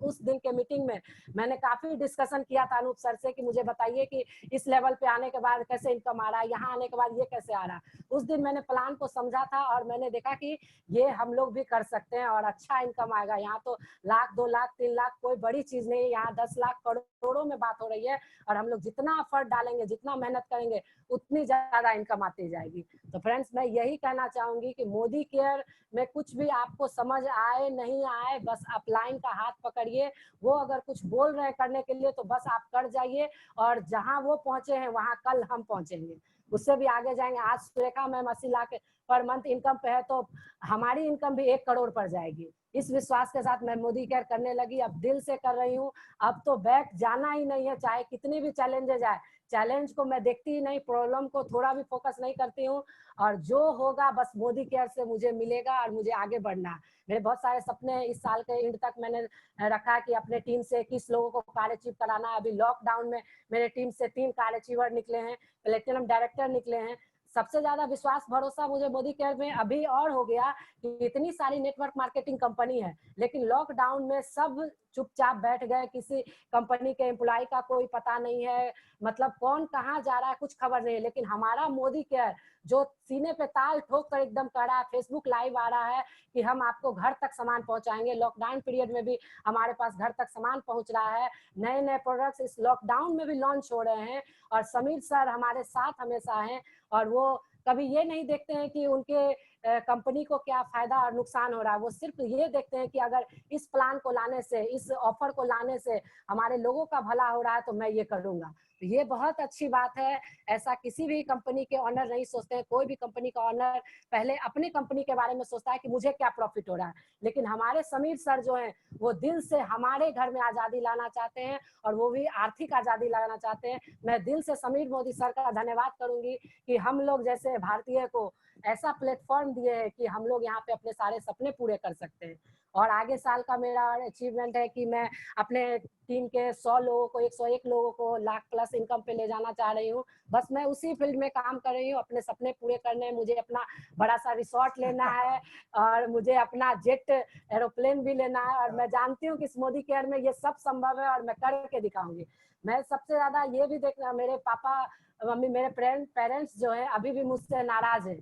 उस दिन के मीटिंग में मैंने काफी डिस्कशन किया था अनूप सर से कि मुझे बताइए कि इस लेवल पे आने के बाद कैसे इनकम आ रहा है, यहाँ आने के बाद ये कैसे आ रहा है। उस दिन मैंने प्लान को समझा था और मैंने देखा कि ये हम लोग भी कर सकते हैं और अच्छा इनकम आएगा। यहाँ तो लाख 2 लाख 3 लाख कोई बड़ी चीज नहीं है, यहाँ 10 लाख करोड़ों में बात हो रही है, और हम लोग जितना एफर्ट डालेंगे, जितना मेहनत करेंगे, उतनी ज्यादा इनकम आती जाएगी। तो फ्रेंड्स, मैं यही कहना चाहूंगी कि मोदी केयर में कुछ भी आपको समझ आए नहीं आए, बस आप लाइन का हाथ पकड़िए। वो अगर कुछ बोल रहे हैं करने के लिए तो बस आप कर जाइए, और जहां वो पहुंचे हैं वहां कल हम पहुंचेंगे, उससे भी आगे जाएंगे। आज Surekha ma'am 80 lakh per month income पे है, तो हमारी इनकम भी 1 करोड़ पर जाएगी। इस विश्वास के साथ मैं मोदी केयर करने लगी, अब दिल से कर रही हूँ। अब तो बैठ जाना ही नहीं है, चाहे कितनी भी चैलेंजेज आए। चैलेंज को मैं देखती ही नहीं, प्रॉब्लम को थोड़ा भी फोकस नहीं करती हूँ, और जो होगा बस मोदी केयर से मुझे मिलेगा और मुझे आगे बढ़ना है। मेरे बहुत सारे सपने इस साल के एंड तक मैंने रखा है कि अपने टीम से 21 लोगों को कार्य अचीव कराना है। अभी लॉकडाउन में मेरे टीम से 3 कार्य अचीवर निकले हैं, प्लेटिनम डायरेक्टर निकले हैं। सबसे ज्यादा विश्वास भरोसा मुझे मोदी केयर में अभी और हो गया कि इतनी सारी नेटवर्क मार्केटिंग कंपनी है, लेकिन लॉकडाउन में सब चुपचाप बैठ गए। किसी कंपनी के एम्प्लॉय का कोई पता नहीं है, मतलब कौन कहाँ जा रहा है कुछ खबर नहीं है। लेकिन हमारा मोदी केयर जो सीने पे ताल ठोक कर एकदम कर रहा है, फेसबुक लाइव आ रहा है कि हम आपको घर तक सामान पहुंचाएंगे। लॉकडाउन पीरियड में भी हमारे पास घर तक सामान पहुंच रहा है, नए नए प्रोडक्ट्स इस लॉकडाउन में भी लॉन्च हो रहे हैं, और समीर सर हमारे साथ हमेशा हैं। और वो कभी ये नहीं देखते हैं कि उनके कंपनी को क्या फायदा और नुकसान हो रहा है, वो सिर्फ ये देखते हैं कि अगर इस प्लान को लाने से, इस ऑफर को लाने से हमारे लोगों का भला हो रहा है तो मैं ये करूंगा। तो ये बहुत अच्छी बात है। ऐसा किसी भी कंपनी के ऑनर नहीं सोचते हैं। कोई भी कंपनी का ऑनर पहले अपनी कंपनी के बारे में सोचता है कि मुझे क्या प्रॉफिट हो रहा है, लेकिन हमारे समीर सर जो हैं वो दिल से हमारे घर में आजादी लाना चाहते हैं, और वो भी आर्थिक आजादी लाना चाहते हैं। मैं दिल से समीर मोदी सर का धन्यवाद करूंगी कि हम लोग जैसे भारतीय को ऐसा प्लेटफॉर्म दिए है कि हम लोग यहाँ पे अपने सारे सपने पूरे कर सकते हैं। और आगे साल का मेरा अचीवमेंट है कि मैं अपने टीम के 100 लोगों को, 101 लोगों को लाख प्लस इनकम पे ले जाना चाह रही हूँ। बस मैं उसी फील्ड में काम कर रही हूँ, अपने सपने पूरे करने हैं। मुझे अपना बड़ा सा रिसोर्ट लेना है, और मुझे अपना जेट एरोप्लेन भी लेना है, और मैं जानती हूँ कि इस मोदी केयर में ये सब संभव है और मैं करके दिखाऊंगी। मैं सबसे ज्यादा ये भी देखना, मेरे पापा मम्मी, मेरे पेरेंट्स जो है अभी भी मुझसे नाराज है।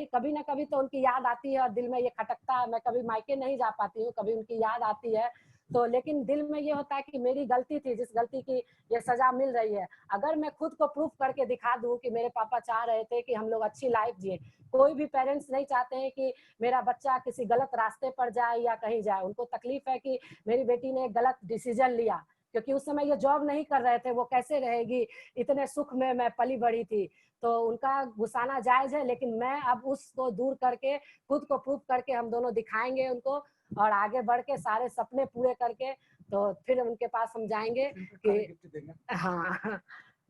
कभी ना कभी तो उनकी याद आती है और दिल में ये खटकता है। मैं कभी मायके नहीं जा पाती हूँ, कभी उनकी याद आती है तो, लेकिन दिल में ये होता है कि मेरी गलती थी, जिस गलती की ये सजा मिल रही है। अगर मैं खुद को प्रूफ करके दिखा दूं कि मेरे पापा चाह रहे थे कि हम लोग अच्छी लाइफ जिए। कोई भी पेरेंट्स नहीं चाहते हैं कि मेरा बच्चा किसी गलत रास्ते पर जाए या कहीं जाए। उनको तकलीफ है कि मेरी बेटी ने गलत डिसीजन लिया, क्योंकि उस समय ये जॉब नहीं कर रहे थे, वो कैसे रहेगी, इतने सुख में मैं पली बड़ी थी। तो उनका गुस्साना जायज है, लेकिन मैं अब उसको दूर करके, खुद को प्रूफ करके हम दोनों दिखाएंगे उनको, और आगे बढ़ के सारे सपने पूरे करके तो फिर उनके पास हम जाएंगे कि हाँ।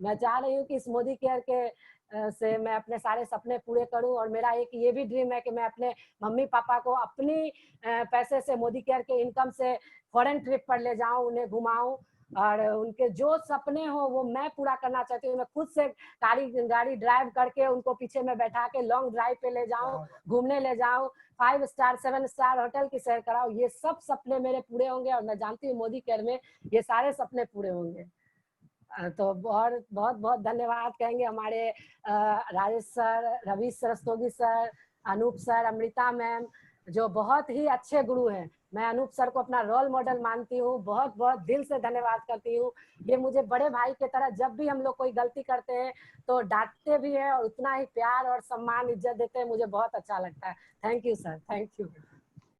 मैं चाह रही हूँ कि इस मोदी केयर के से मैं अपने सारे सपने पूरे करूं। और मेरा एक ये भी ड्रीम है कि मैं अपने मम्मी पापा को अपनी पैसे से, मोदी केयर के इनकम से फॉरेन ट्रिप पर ले जाऊं, उन्हें घुमाऊं और उनके जो सपने हो वो मैं पूरा करना चाहती हूँ। मैं खुद से गाड़ी ड्राइव करके उनको पीछे में बैठा के लॉन्ग ड्राइव पे ले जाऊं, घूमने ले जाऊं, 5 स्टार 7 स्टार होटल की सैर कराऊं। ये सब सपने मेरे पूरे होंगे और मैं जानती हूँ मोदी केयर में ये सारे सपने पूरे होंगे। तो बहुत बहुत धन्यवाद कहेंगे हमारे Rajesh sir, Ravi Rastogi sir, Anoop sir, Amrita ma'am, जो बहुत ही अच्छे गुरु हैं। मैं अनूप सर को अपना रोल मॉडल मानती हूँ, बहुत बहुत दिल से धन्यवाद करती हूँ। ये मुझे बड़े भाई की तरह, जब भी हम लोग कोई गलती करते हैं तो डांटते भी हैं और उतना ही प्यार और सम्मान इज्जत देते हैं। मुझे बहुत अच्छा लगता है। Thank you sir, thank you.